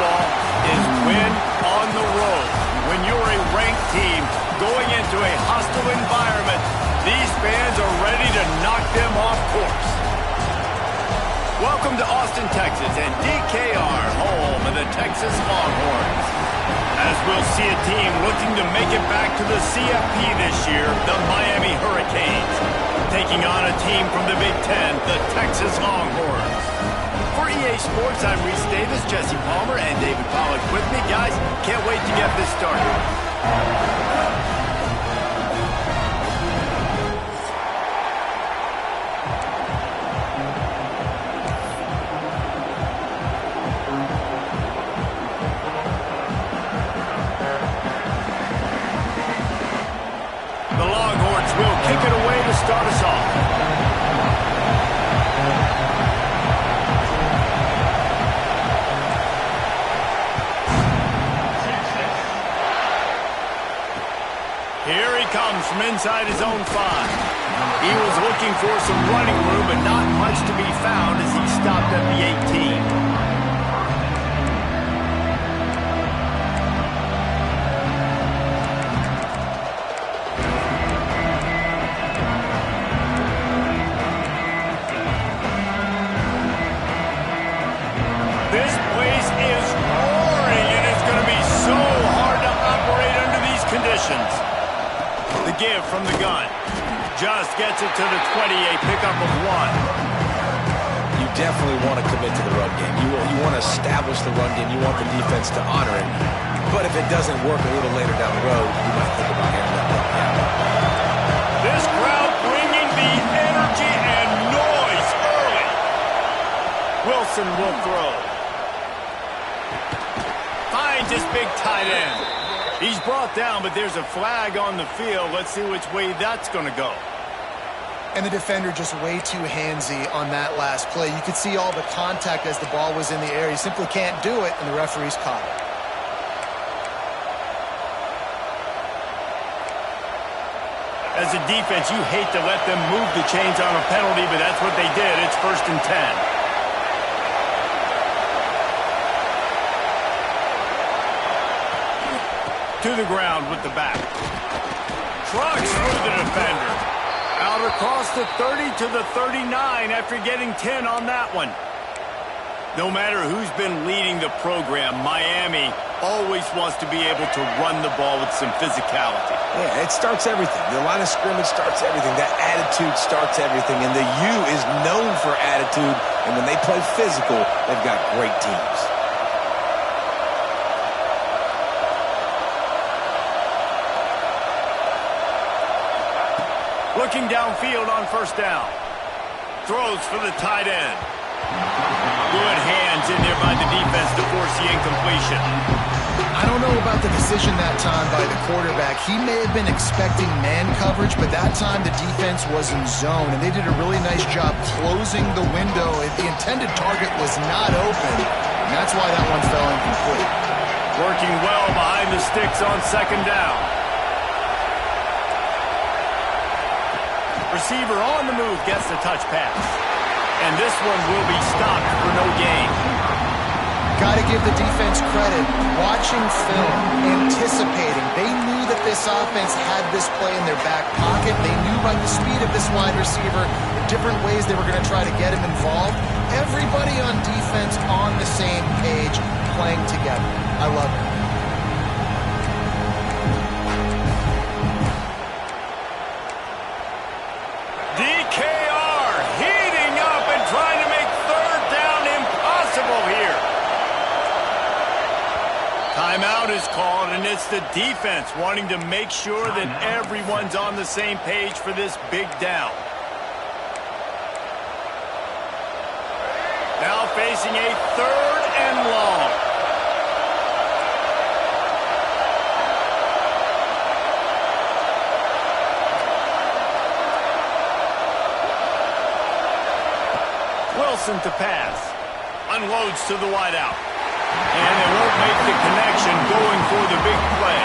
football is win on the road. When you're a ranked team going into a hostile environment, these fans are ready to knock them off course. Welcome to Austin, Texas, and DKR, home of the Texas Longhorns. As we'll see a team looking to make it back to the CFP this year, the Miami Hurricanes, taking on a team from the Big Ten, the Texas Longhorns. For EA Sports, I'm Reese Davis, Jesse Palmer, and David Pollack with me. Guys, can't wait to get this started. Kick it away to start us off. Here he comes from inside his own 5. He was looking for some running room, but not much to be found as he stopped at the 18. This place is roaring, and it's going to be so hard to operate under these conditions. The give from the gun. Just gets it to the 20, a pickup of 1. You definitely want to commit to the run game. You want to establish the run game. You want the defense to honor it. But if it doesn't work a little later down the road, you might think about handing that ball down. This crowd bringing the energy and noise early. Wilson will throw. Finds his big tight end. He's brought down, but there's a flag on the field. Let's see which way that's going to go. And the defender just way too handsy on that last play. You could see all the contact as the ball was in the air. He simply can't do it, and the referee's caught it. As a defense, you hate to let them move the chains on a penalty, but that's what they did. It's 1st and 10. To the ground with the back. Trucks through the defender. Out across the 30 to the 39 after getting 10 on that one. No matter who's been leading the program, Miami always wants to be able to run the ball with some physicality. Yeah, it starts everything. The line of scrimmage starts everything. That attitude starts everything. And the U is known for attitude. And when they play physical, they've got great teams. Looking downfield on 1st down. Throws for the tight end. Good hands in there by the defense to force the incompletion. I don't know about the decision that time by the quarterback. He may have been expecting man coverage, but that time the defense was in zone, and they did a really nice job closing the window. The intended target was not open, and that's why that one fell incomplete. Working well behind the sticks on 2nd down. Receiver on the move gets the touch pass. And this one will be stopped for no gain. Got to give the defense credit. Watching film, anticipating. They knew that this offense had this play in their back pocket. They knew by the speed of this wide receiver the different ways they were going to try to get him involved. Everybody on defense on the same page, playing together. I love it. Timeout is called, and it's the defense wanting to make sure that everyone's on the same page for this big down. Now facing a 3rd and long. Wilson to pass. Unloads to the wideout. And they won't make the connection going for the big play.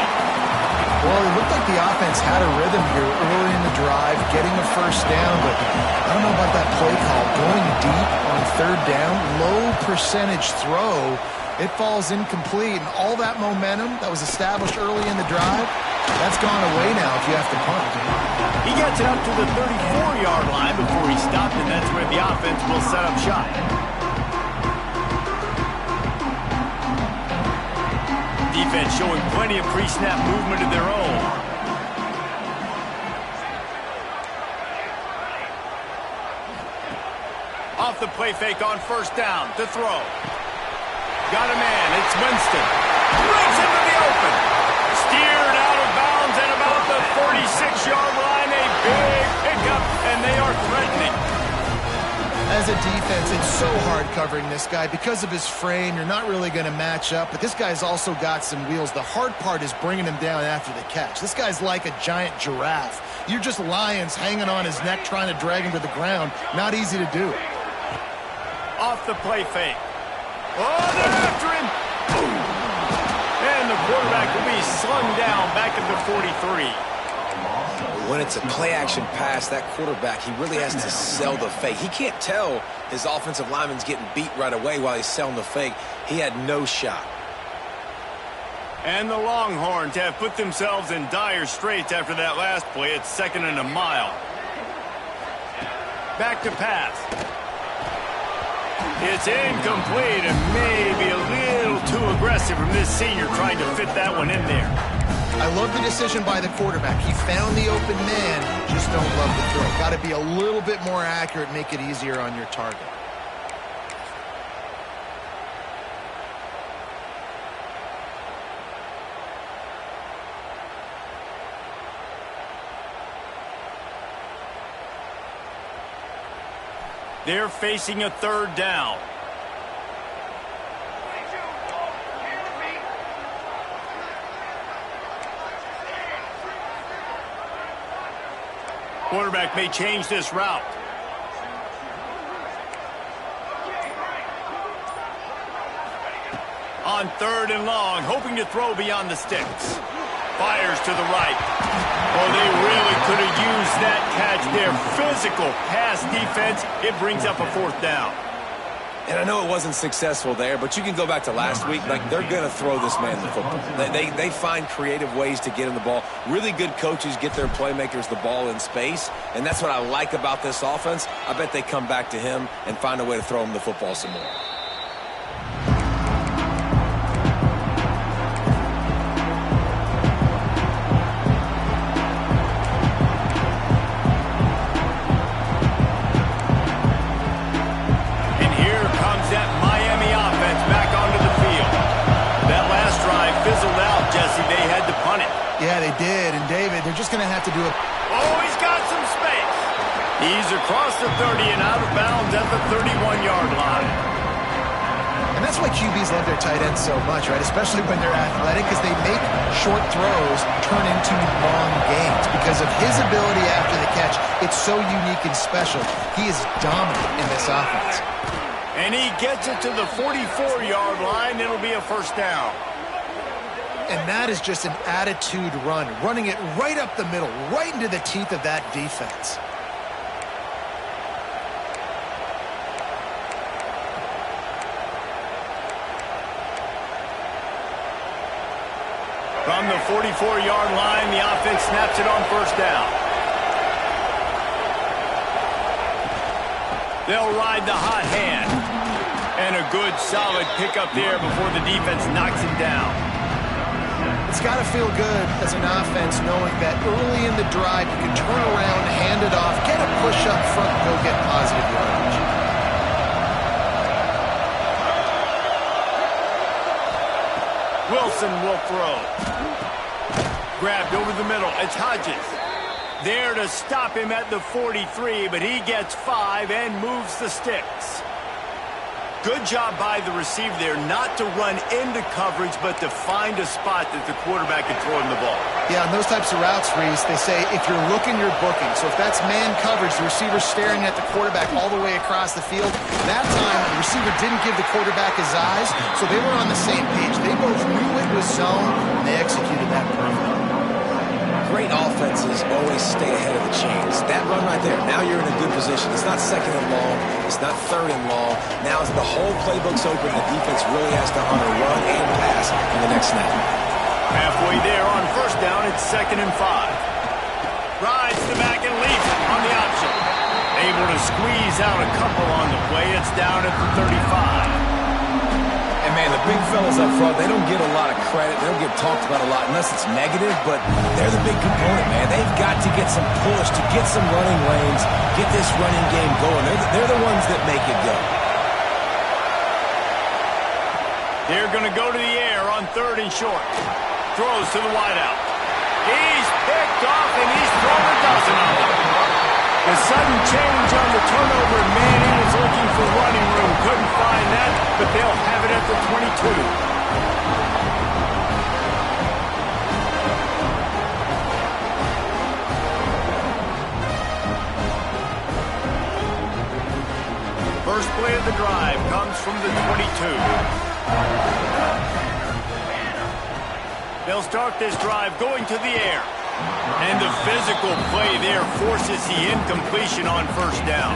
Well, it looked like the offense had a rhythm here early in the drive, getting a 1st down, but I don't know about that play call. Going deep on 3rd down, low percentage throw, It falls incomplete, and all that momentum that was established early in the drive, that's gone away now if you have to punt. He gets it up to the 34-yard line before he stopped, and that's where the offense will set up shop. Defense showing plenty of pre-snap movement of their own. Off the play fake on first down to throw. Got a man. It's Winston. Breaks into the open. Steered out of bounds at about the 46-yard line. A big pickup, and they are threatening. As a defense, it's so hard covering this guy. Because of his frame, you're not really going to match up, but this guy's also got some wheels. The hard part is bringing him down after the catch. This guy's like a giant giraffe. You're just lions hanging on his neck trying to drag him to the ground. Not easy to do. Off the play fake. Oh, they're after him. And the quarterback will be slung down back at the 43. When it's a play-action pass, that quarterback, he really has to sell the fake. He can't tell his offensive lineman's getting beat right away while he's selling the fake. He had no shot. And the Longhorns have put themselves in dire straits after that last play. It's 2nd and a mile. Back to pass. It's incomplete and maybe a little too aggressive from this senior trying to fit that one in there. I love the decision by the quarterback. He found the open man, just don't love the throw. Got to be a little bit more accurate, make it easier on your target. They're facing a 3rd down. Quarterback may change this route. On 3rd and long, hoping to throw beyond the sticks. Fires to the right. Oh, they really could have used that catch there. Physical pass defense. It brings up a 4th down. And I know it wasn't successful there, but you can go back to last week. Like, they're going to throw this man the football. They find creative ways to get him the ball. Really good coaches get their playmakers the ball in space, and that's what I like about this offense. I bet they come back to him and find a way to throw him the football some more. Yeah, they did. And, David, they're just going to have to do it. Oh, he's got some space. He's across the 30 and out of bounds at the 31-yard line. And that's why QBs love their tight ends so much, right? Especially when they're athletic, because they make short throws turn into long gains. Because of his ability after the catch, it's so unique and special. He is dominant in this offense. And he gets it to the 44-yard line. It'll be a 1st down. And that is just an attitude run, running it right up the middle, right into the teeth of that defense. From the 44-yard line, the offense snaps it on 1st down. They'll ride the hot hand. And a good, solid pickup there before the defense knocks him down. It's got to feel good as an offense knowing that early in the drive you can turn around, hand it off, get a push up front, and go get positive yardage. Wilson will throw. Grabbed over the middle. It's Hodges. There to stop him at the 43, but he gets 5 and moves the sticks. Good job by the receiver there not to run into coverage, but to find a spot that the quarterback can throw him the ball. Yeah, on those types of routes, Reese, they say if you're looking, you're booking. So if that's man coverage, the receiver's staring at the quarterback all the way across the field. That time, the receiver didn't give the quarterback his eyes, so they were on the same page. They both knew it was zone, and they executed that perfectly. great offenses always stay ahead of the chains. That run right there, now you're in a good position. It's not second and long. It's not third and long. Now as the whole playbook's open, the defense really has to honor run and pass in the next snap. Halfway there on first down, it's 2nd and 5. Rides to the back and leaves it on the option. Able to squeeze out a couple on the play. It's down at the 35. And, man, the big fellas up front, they don't get a lot of credit. They don't get talked about a lot unless it's negative, but they're the big component, man. They've got to get some push, to get some running lanes, get this running game going. They're the ones that make it go. They're going to go to the air on 3rd and short. Throws to the wideout. He's picked off, and he's thrown a dozen of them. The sudden change on the turnover, Manning was looking for running room. Couldn't find that, but they'll have it at the 22. First play of the drive comes from the 22. They'll start this drive going to the air. And the physical play there forces the incompletion on first down.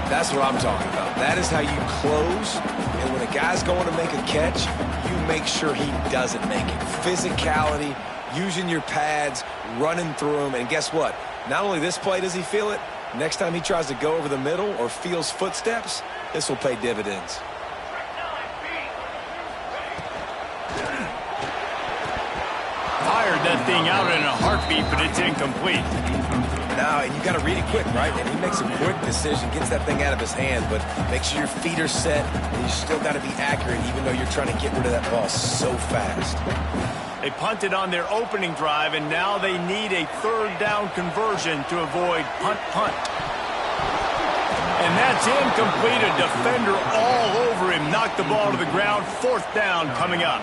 That's what I'm talking about. That is how you close. And when a guy's going to make a catch, you make sure he doesn't make it. Physicality, using your pads, running through them. And guess what? Not only this play does he feel it, next time he tries to go over the middle or feels footsteps, this will pay dividends. Fired that thing out in a heartbeat, but it's incomplete. Now, and you got to read it quick, right? And he makes a quick decision, gets that thing out of his hand, but make sure your feet are set, and you still got to be accurate, even though you're trying to get rid of that ball so fast. They punted on their opening drive, and now they need a 3rd down conversion to avoid punt. And that's incomplete. A defender all over him. Knocked the ball to the ground. 4th down coming up.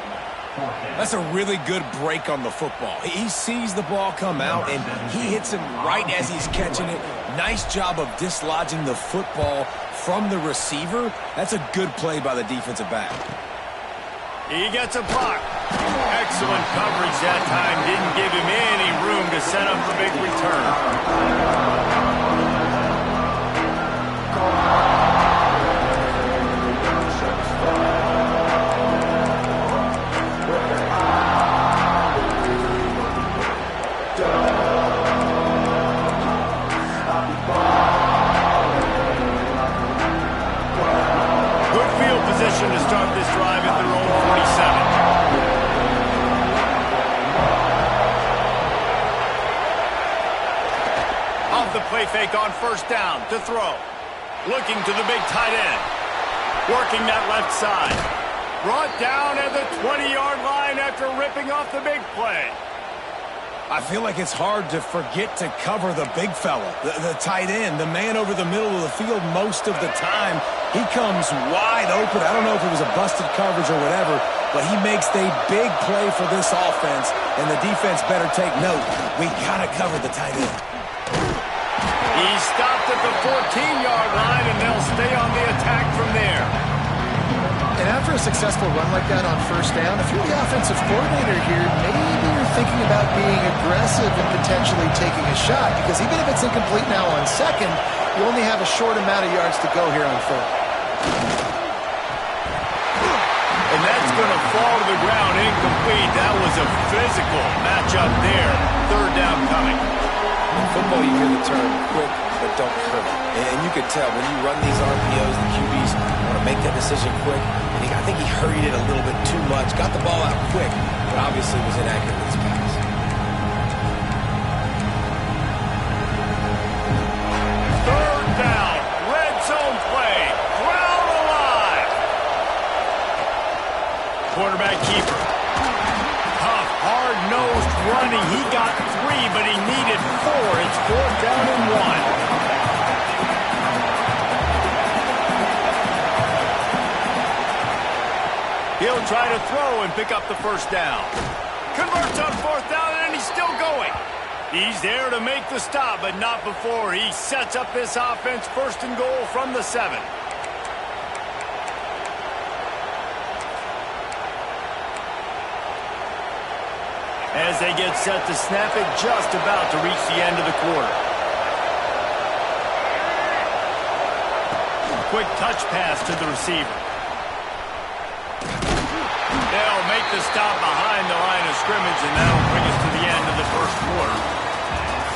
That's a really good break on the football. He sees the ball come out, and he hits him right as he's catching it. Nice job of dislodging the football from the receiver. That's a good play by the defensive back. He gets a block. Excellent coverage that time. Didn't give him any room to set up the big return. Position to start this drive at their own 47. Off the play fake on first down to throw. Looking to the big tight end. Working that left side. Brought down at the 20-yard line after ripping off the big play. I feel like it's hard to forget to cover the big fella, the tight end, the man over the middle of the field most of the time. He comes wide open. I don't know if it was a busted coverage or whatever, but he makes a big play for this offense, and the defense better take note. We got to cover the tight end. He stopped at the 14-yard line, and they'll stay on the attack from there. And after a successful run like that on first down, if you're the offensive coordinator here, maybe you're thinking about being aggressive and potentially taking a shot, because even if it's incomplete now on second, you only have a short amount of yards to go here on third. And that's going to fall to the ground incomplete. That was a physical matchup there. 3rd down coming. In football, you hear the term quick, but don't hurry. And you can tell when you run these RPOs, the QBs want to make that decision quick. And I think he hurried it a little bit too much. Got the ball out quick, but obviously was inaccurate with his pass. Quarterback keeper. Tough, hard-nosed running. He got 3, but he needed 4. It's 4th down and 1. He'll try to throw and pick up the first down. Converts on 4th down, and he's still going. He's there to make the stop, but not before he sets up this offense. 1st and goal from the 7. as they get set to snap it just about to reach the end of the quarter. Quick touch pass to the receiver. They'll make the stop behind the line of scrimmage, and that'll bring us to the end of the first quarter.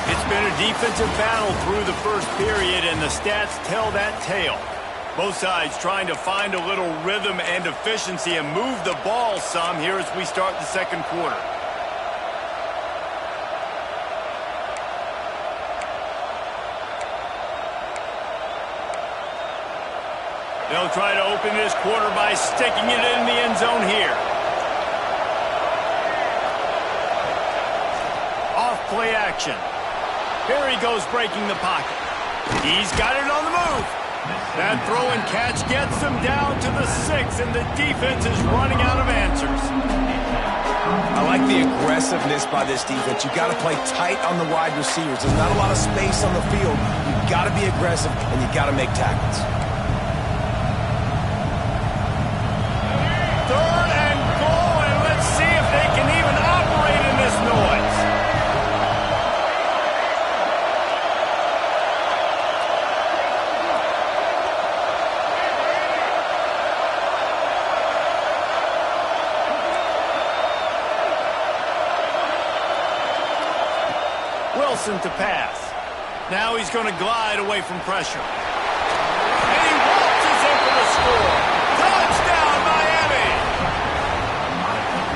It's been a defensive battle through the first period, and the stats tell that tale. Both sides trying to find a little rhythm and efficiency and move the ball some here as we start the second quarter. They'll try to open this quarter by sticking it in the end zone here. Off play action. Here he goes breaking the pocket. He's got it on the move. That throw and catch gets them down to the 6, and the defense is running out of answers. I like the aggressiveness by this defense. You've got to play tight on the wide receivers. There's not a lot of space on the field. You've got to be aggressive, and you've got to make tackles. Third and goal, and let's see if they can even operate in this noise. Wilson to pass. Now he's going to glide away from pressure. And he waltzes in for the score. Touchdown, Miami!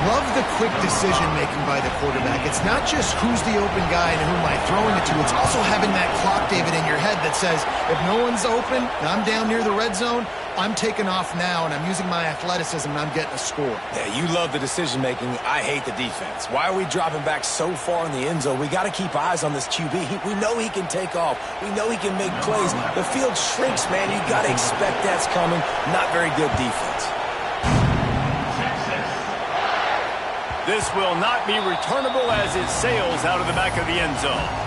Love the quick decision-making by the quarterback. It's not just who's the open guy and who am I throwing it to. It's also having that clock, David, in your head that says, if no one's open and I'm down near the red zone, I'm taking off now, and I'm using my athleticism, and I'm getting a score. Yeah, you love the decision-making. I hate the defense. Why are we dropping back so far in the end zone? We got to keep eyes on this QB. We know he can take off. We know he can make plays. The field shrinks, man. You got to expect that's coming. Not very good defense. This will not be returnable as it sails out of the back of the end zone.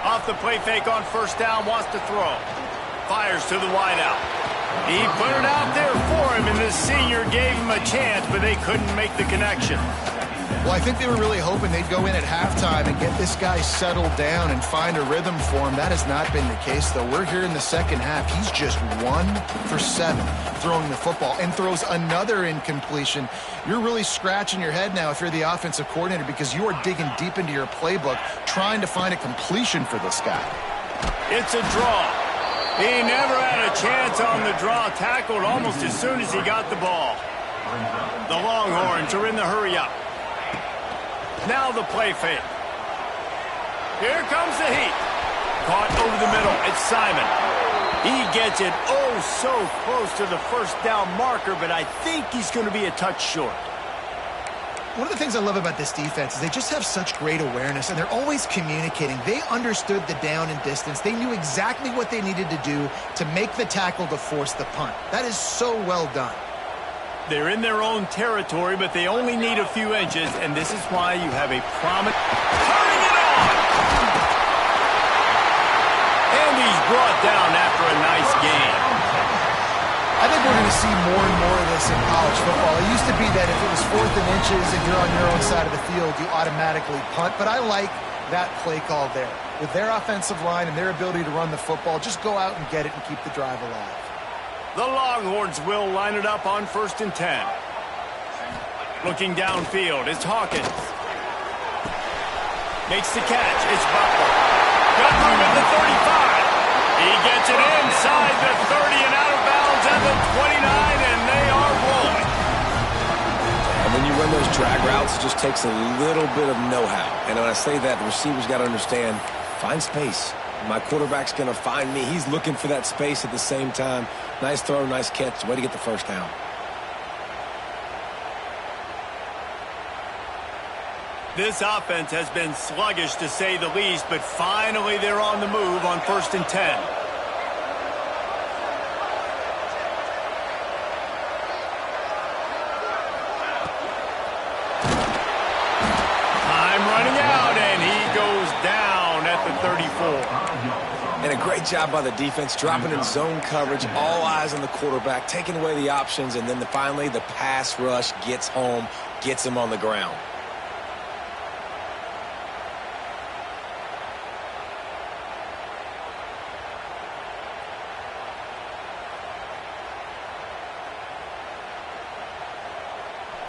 Off the play fake on first down, wants to throw. Fires to the wideout. He put it out there for him, and the senior gave him a chance, but they couldn't make the connection. Well, I think they were really hoping they'd go in at halftime and get this guy settled down and find a rhythm for him. That has not been the case, though. We're here in the second half. He's just 1 for 7 throwing the football and throws another incompletion. You're really scratching your head now if you're the offensive coordinator because you are digging deep into your playbook trying to find a completion for this guy. It's a draw. He never had a chance on the draw, tackled almost as soon as he got the ball. The Longhorns are in the hurry-up. Now the play fake. Here comes the heat. Caught over the middle. It's Simon. He gets it so close to the first down marker, but I think he's going to be a touch short. One of the things I love about this defense is they just have such great awareness, and they're always communicating. They understood the down and distance. They knew exactly what they needed to do to make the tackle to force the punt. That is so well done. They're in their own territory, but they only need a few inches, and this is why you have a prominent... Turning it on! And he's brought down after a nice game. I think we're going to see more and more of this in college football. It used to be that if it was 4th and inches and you're on your own side of the field, you automatically punt, but I like that play call there. With their offensive line and their ability to run the football, just go out and get it and keep the drive alive. The Longhorns will line it up on 1st and 10. Looking downfield, it's Hawkins. Makes the catch, it's Butler. Got room at the 35. He gets it inside the 30 and out of bounds at the 29, and they are rolling. And when you run those drag routes, it just takes a little bit of know-how. And when I say that, the receivers got to understand, find space. My quarterback's going to find me. He's looking for that space at the same time. Nice throw, nice catch. Way to get the first down. This offense has been sluggish to say the least, but finally they're on the move on 1st and 10. Time running out, and he goes down at the great job by the defense, dropping in zone coverage, all eyes on the quarterback, taking away the options, and then finally the pass rush gets home, gets him on the ground.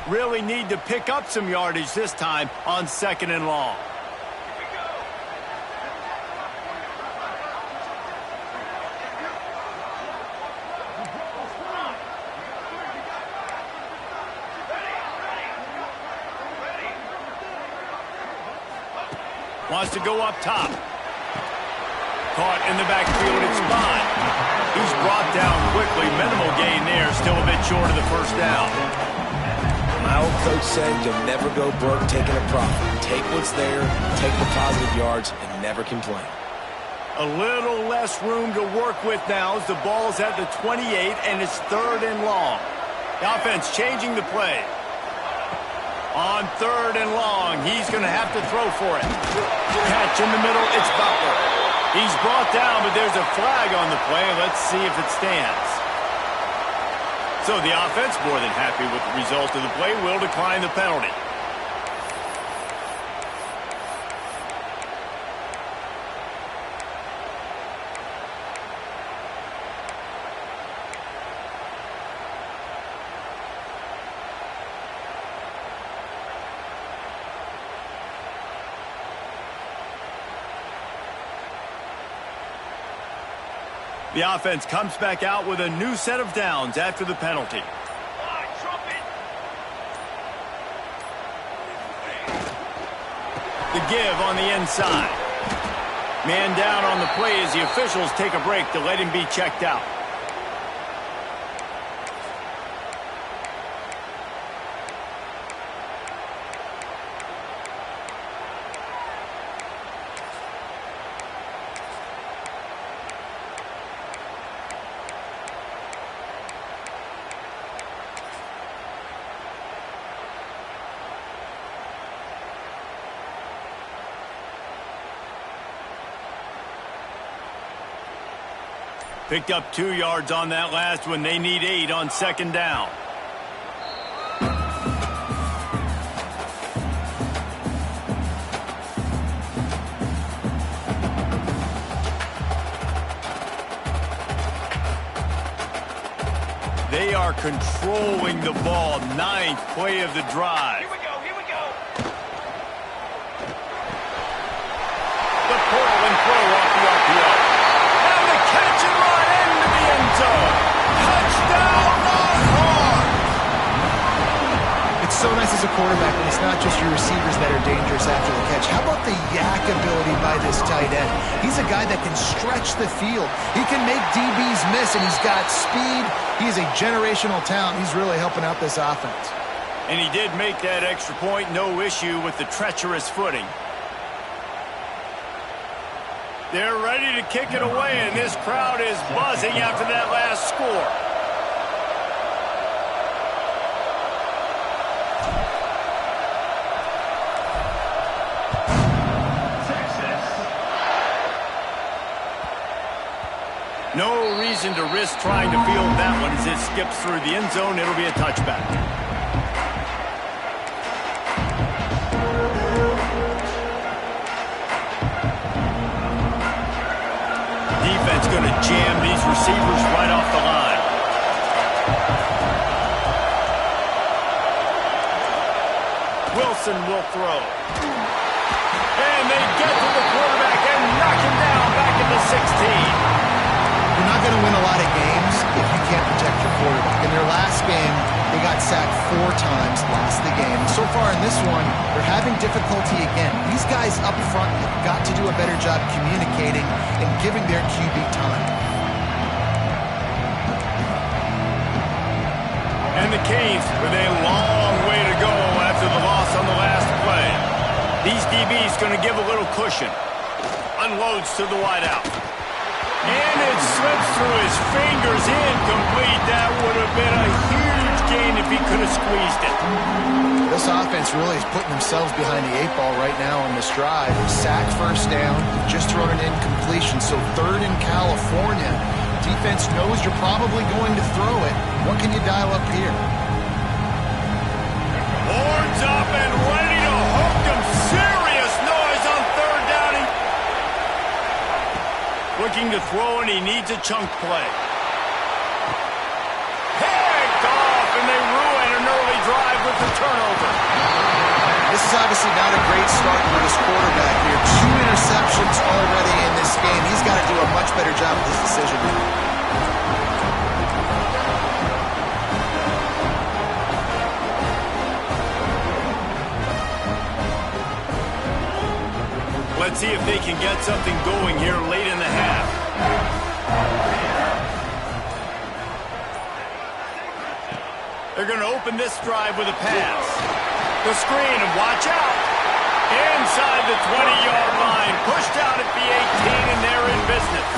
Really need to pick up some yardage this time on 2nd and long. Wants to go up top. Caught in the backfield at spot. He's brought down quickly. Minimal gain there. Still a bit short of the first down. My old coach said you'll never go broke taking a profit. Take what's there, take the positive yards, and never complain. A little less room to work with now as the ball's at the 28 and it's 3rd and long. The offense changing the play. On 3rd and long, he's going to have to throw for it. Catch in the middle, it's Butler. He's brought down, but there's a flag on the play. Let's see if it stands. So the offense, more than happy with the result of the play, will decline the penalty. The offense comes back out with a new set of downs after the penalty. The give on the inside. Man down on the play as the officials take a break to let him be checked out. Picked up 2 yards on that last one. They need 8 on 2nd down. They are controlling the ball. 9th play of the drive. Here we go, here we go. The Portland throw off the RPO. And the catch and run into the end zone. Touchdown, Longhorns! It's so nice as a quarterback when it's not just your receivers that are dangerous after the catch. How about the yak ability by this tight end? He's a guy that can stretch the field. He can make DBs miss, and he's got speed. He's a generational talent. He's really helping out this offense. And he did make that extra point. No issue with the treacherous footing. They're ready to kick it away, and this crowd is buzzing after that last score. No reason to risk trying to field that one as it skips through the end zone. It'll be a touchback. Defense going to jam these receivers right off the line. Wilson will throw. And they get to the quarterback and knock him down back at the 16. You're not going to win a lot of games if you can't protect your quarterback. In their last game, they got sacked 4 times, lost the game. So far in this one, they're having difficulty again. These guys up front have got to do a better job communicating and giving their QB time. And the Canes with a long way to go after the loss on the last play. These DBs going to give a little cushion. Unloads to the wideout. And it slips through his fingers, incomplete. That would have been a huge gain if he could have squeezed it. This offense really is putting themselves behind the 8 ball right now on this drive. Sack first down, just thrown an incompletion, so 3rd in California. Defense knows you're probably going to throw it. What can you dial up here? Horns up and ready to hook him. Serious noise on 3rd down. Looking to throw, and he needs a chunk play. Picked off, and they ruin an early drive with the turnover. This is obviously not a great start for this quarterback here. 2 interceptions already in this game. He's got to do a much better job with his decision. Let's see if they can get something going here late in the half. They're going to open this drive with a pass. The screen, and watch out. Inside the 20-yard line. Pushed out at the 18, and they're in business.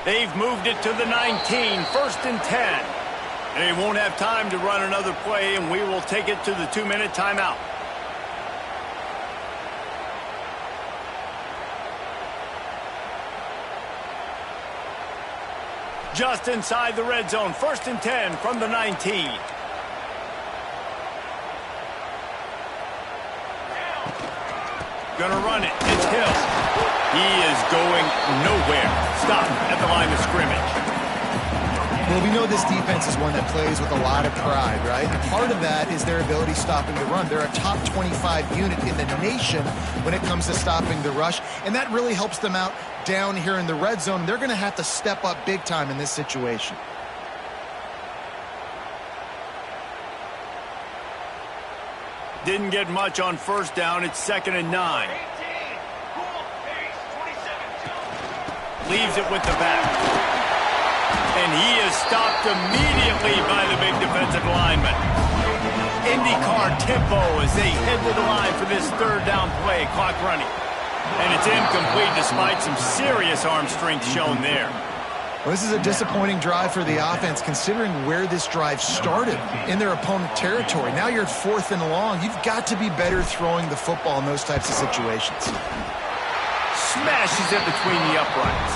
They've moved it to the 19, 1st and 10. They won't have time to run another play, and we will take it to the 2-minute timeout. Just inside the red zone, 1st and 10 from the 19. Gonna run it. It's Hill. He is going nowhere. Stop at the line of scrimmage. Well, we know this defense is one that plays with a lot of pride, right? And part of that is their ability stopping the run. They're a top 25 unit in the nation when it comes to stopping the rush, and that really helps them out down here in the red zone. They're going to have to step up big time in this situation. Didn't get much on 1st down. It's 2nd and 9. Leaves it with the back. And he is stopped immediately by the big defensive lineman. IndyCar tempo as they head to the line for this 3rd down play. Clock running. And it's incomplete despite some serious arm strength shown there. Well, this is a disappointing drive for the offense considering where this drive started in their opponent territory. Now you're at 4th and long. You've got to be better throwing the football in those types of situations. Smashes it between the uprights.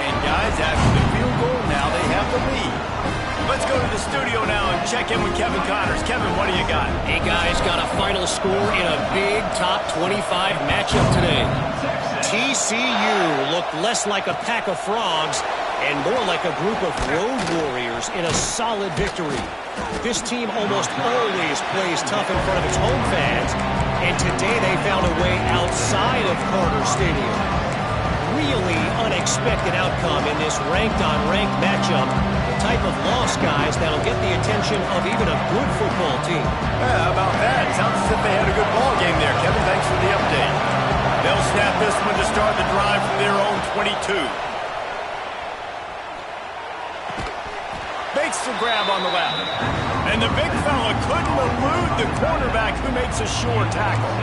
And guys, after the field goal, now they have the lead. Let's go to the studio now and check in with Kevin Connors. Kevin, what do you got? Hey, guys, got a final score in a big top 25 matchup today. TCU looked less like a pack of frogs and more like a group of road warriors in a solid victory. This team almost always plays tough in front of its home fans, and today they found a way outside of Carter Stadium. Really unexpected outcome in this ranked-on-ranked matchup. The type of loss, guys, that'll get the attention of even a good football team. Yeah, how about that? Sounds as if they had a good ball game there. Kevin, thanks for the update. They'll snap this one to start the drive from their own 22. Makes the grab on the left. And the big fella couldn't elude the cornerback who makes a sure tackle.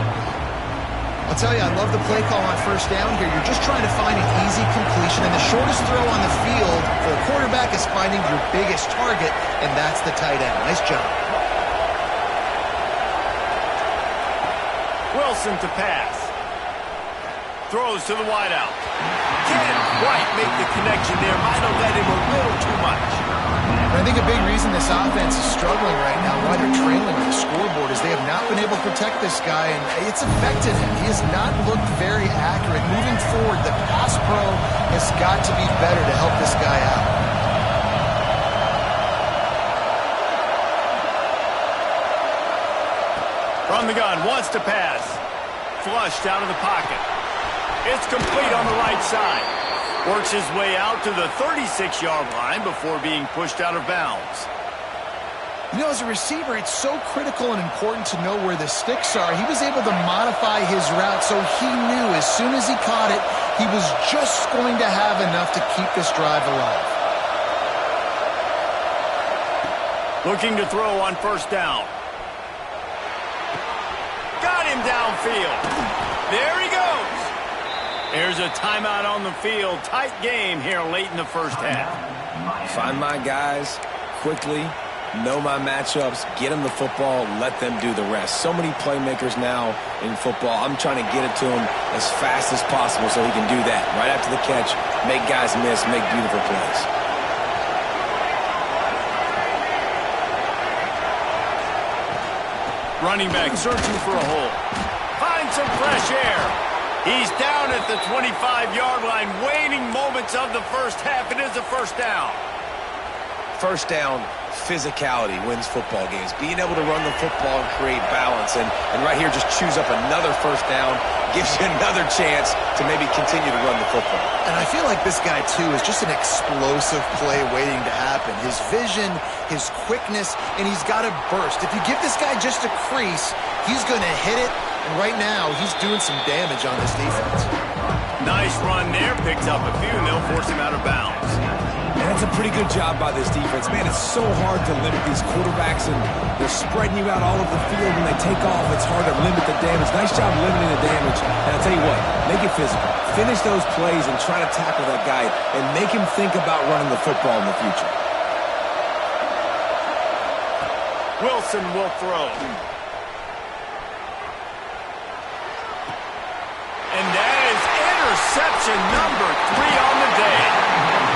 I'll tell you, I love the play call on 1st down here. You're just trying to find an easy completion, and the shortest throw on the field for a quarterback is finding your biggest target, and that's the tight end. Nice job. Wilson to pass. Throws to the wideout. Can't quite make the connection there. Might have led him a little too much. I think a big reason this offense is struggling right now, why they're trailing on the scoreboard, is they have not been able to protect this guy, and it's affected him. He has not looked very accurate. Moving forward, the pass pro has got to be better to help this guy out. From the gun, wants to pass. Flushed out of the pocket. It's complete on the right side. Works his way out to the 36-yard line before being pushed out of bounds. You know, as a receiver, it's so critical and important to know where the sticks are. He was able to modify his route, so he knew as soon as he caught it, he was just going to have enough to keep this drive alive. Looking to throw on 1st down. Got Got him downfield. There he goes. There's a timeout on the field. Tight game here late in the first half. Find my guys quickly, know my matchups, get them the football, let them do the rest. So many playmakers now in football. I'm trying to get it to him as fast as possible so he can do that. Right after the catch, make guys miss, make beautiful plays. Running back searching for a hole. Find some fresh air. He's down at the 25-yard line, waning moments of the first half. It is a first down. First down, physicality wins football games. Being able to run the football and create balance. And right here, just choose up another first down, gives you another chance to maybe continue to run the football. And I feel like this guy, too, is just an explosive play waiting to happen. His vision, his quickness, and he's got a burst. If you give this guy just a crease, he's going to hit it. And right now, he's doing some damage on this defense. Nice run there. Picks up a few, and they'll force him out of bounds. And that's a pretty good job by this defense. Man, it's so hard to limit these quarterbacks, and they're spreading you out all over the field. When they take off, it's hard to limit the damage. Nice job limiting the damage. And I'll tell you what, make it physical. Finish those plays and try to tackle that guy and make him think about running the football in the future. Wilson will throw. And that is interception number 3 on the day.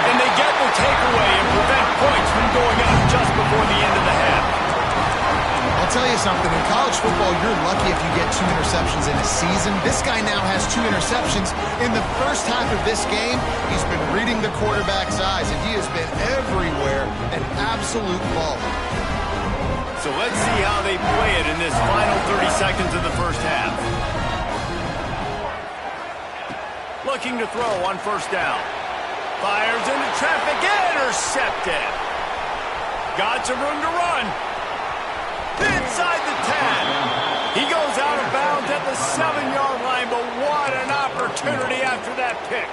And they get the takeaway and prevent points from going up just before the end of the half. I'll tell you something. In college football, you're lucky if you get 2 interceptions in a season. This guy now has 2 interceptions. In the first half of this game, he's been reading the quarterback's eyes, and he has been everywhere, an absolute baller. So let's see how they play it in this final 30 seconds of the first half. Looking to throw on first down. Fires into traffic, intercepted. Got some room to run. Inside the 10. He goes out of bounds at the 7-yard line, but what an opportunity after that pick.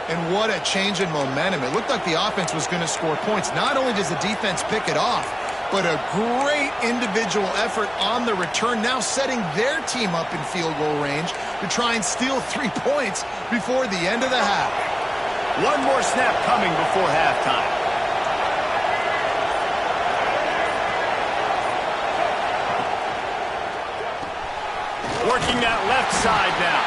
And what a change in momentum. It looked like the offense was going to score points. Not only does the defense pick it off, but a great individual effort on the return, now setting their team up in field goal range to try and steal 3 points before the end of the half. One more snap coming before halftime. Working that left side now.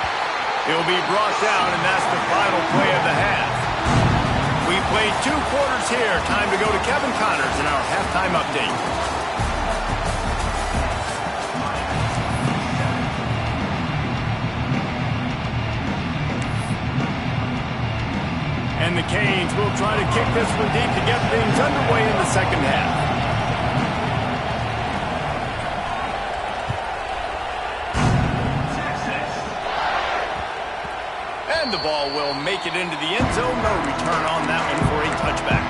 He'll be brought down, and that's the final play of the half. We played 2 quarters here. Time to go to Kevin Connors in our halftime update. And the Canes will try to kick this one deep to get things underway in the second half. And the ball will make it into the end zone. No return on that one for a touchback.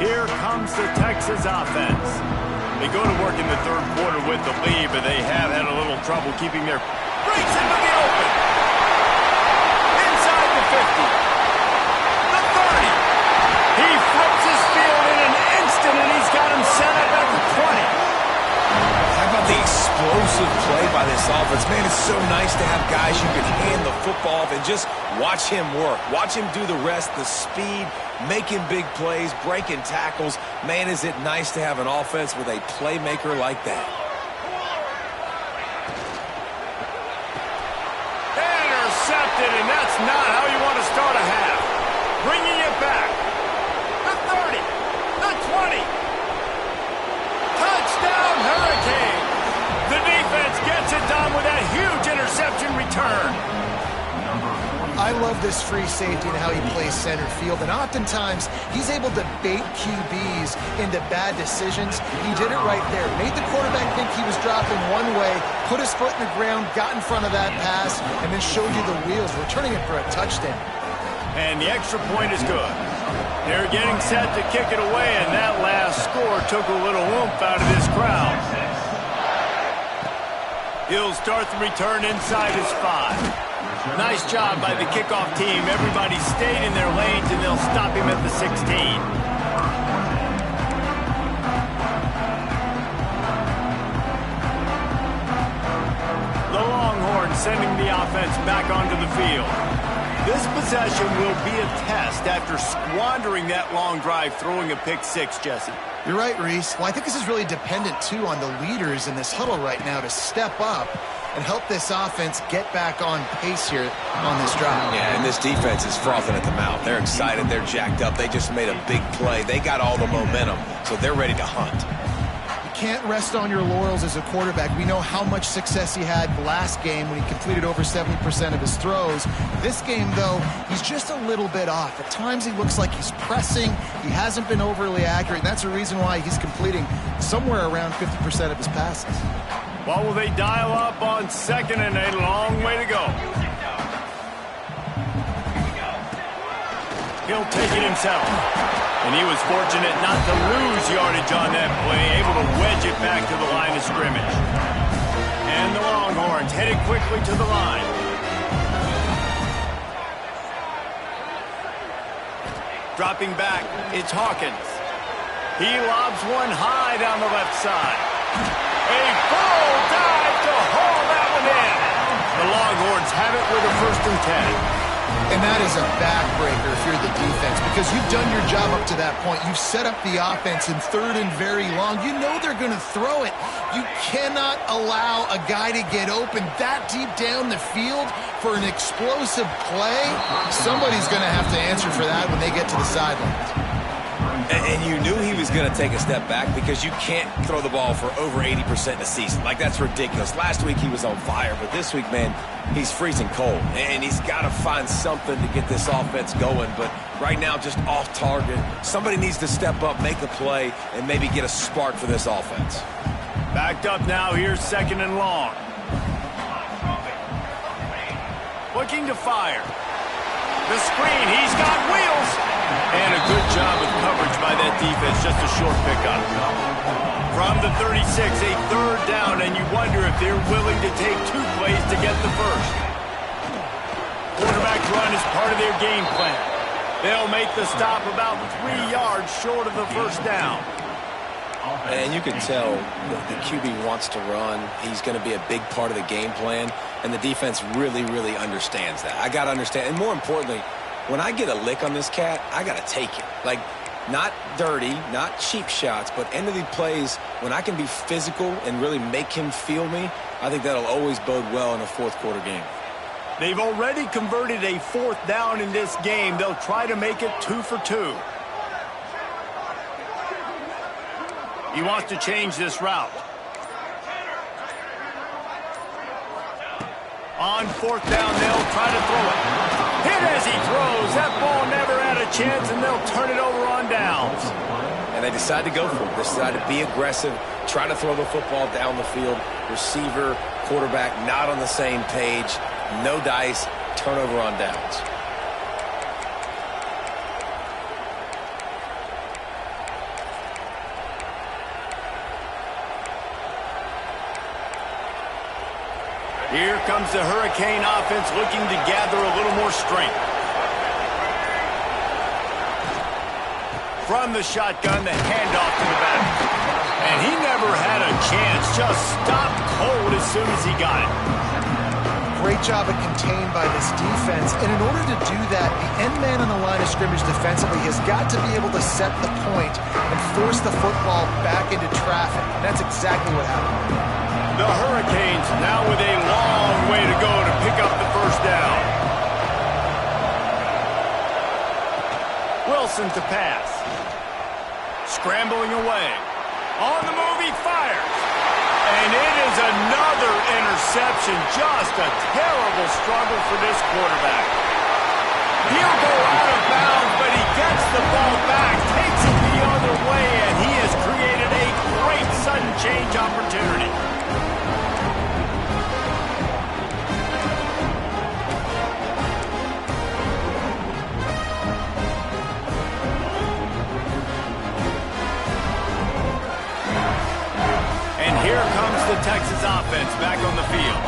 Here comes the Texas offense. They go to work in the third quarter with the lead, but they have had a little trouble keeping their breaks into the open. Inside the 50. The 30. He flips his field in an instant, and he's got him set up at the 20. How about the explosive play by this offense? Man, it's so nice to have guys you can hand the football off and just watch him work. Watch him do the rest, the speed, making big plays, breaking tackles. Man, is it nice to have an offense with a playmaker like that. Intercepted, and that's not how you want to start a half. Bringing it back. The 30. The 20. Touchdown, Hurricane. The defense gets it done with that huge interception return. I love this free safety and how he plays center field, and oftentimes he's able to bait QBs into bad decisions. He did it right there. Made the quarterback think he was dropping one way, put his foot in the ground, got in front of that pass, and then showed you the wheels, returning it for a touchdown. And the extra point is good. They're getting set to kick it away, and that last score took a little oomph out of this crowd. He'll start the return inside his 5. Nice job by the kickoff team. Everybody stayed in their lanes, and they'll stop him at the 16. The Longhorns sending the offense back onto the field. This possession will be a test after squandering that long drive, throwing a pick 6, Jesse. You're right, Reese. Well, I think this is really dependent, too, on the leaders in this huddle right now to step up and help this offense get back on pace here on this drive. Yeah, and this defense is frothing at the mouth. They're excited. They're jacked up. They just made a big play. They got all the momentum, so they're ready to hunt. Can't rest on your laurels as a quarterback. We know how much success he had last game when he completed over 70% of his throws. This game, though, he's just a little bit off. At times he looks like he's pressing. He hasn't been overly accurate. That's the reason why he's completing somewhere around 50% of his passes. What will they dial up on second and a long way to go? He'll take it himself. And he was fortunate not to lose yardage on that play, able to wedge it back to the line of scrimmage. And the Longhorns headed quickly to the line. Dropping back, it's Hawkins. He lobs one high down the left side. A full dive to haul that one in. The Longhorns have it with a 1st and 10. And that is a backbreaker if you're the defense, because you've done your job up to that point. You've set up the offense in 3rd and very long. You know they're going to throw it. You cannot allow a guy to get open that deep down the field for an explosive play. Somebody's going to have to answer for that when they get to the sidelines. And you knew he was going to take a step back because you can't throw the ball for over 80% in a season. Like, that's ridiculous. Last week he was on fire, but this week, man, he's freezing cold. And he's got to find something to get this offense going. But right now, just off target. Somebody needs to step up, make a play, and maybe get a spark for this offense. Backed up now. Here's 2nd and long. Looking to fire. The screen. He's got wheels. And a good job of coverage by that defense. Just a short pickup. From the 36, a 3rd down, and you wonder if they're willing to take 2 plays to get the 1st. Quarterback run is part of their game plan. They'll make the stop about 3 yards short of the 1st down. And you can tell the QB wants to run. He's going to be a big part of the game plan, and the defense really, really understands that. I got to understand, and more importantly, when I get a lick on this cat, I got to take it. Like, not dirty, not cheap shots, but end of the plays, when I can be physical and really make him feel me, I think that'll always bode well in a 4th quarter game. They've already converted a 4th down in this game. They'll try to make it 2 for 2. He wants to change this route. On 4th down, they'll try to throw it. Hit as he throws. That ball never had a chance, and they'll turn it over on downs. And they decide to go for it. They decide to be aggressive, try to throw the football down the field. Receiver, quarterback, not on the same page. No dice, turnover on downs. Here comes the Hurricane offense looking to gather a little more strength. From the shotgun, the handoff to the back. And he never had a chance, just stopped cold as soon as he got it. Great job of contained by this defense. And in order to do that, the end man on the line of scrimmage defensively has got to be able to set the point and force the football back into traffic. And that's exactly what happened. The Hurricanes now with a long way to go to pick up the 1st down. Wilson to pass. Scrambling away. On the move, he fires. And it is another interception. Just a terrible struggle for this quarterback. He'll go out of bounds, but he gets the ball back, takes it the other way, and he has created a great sudden change opportunity. offense back on the field.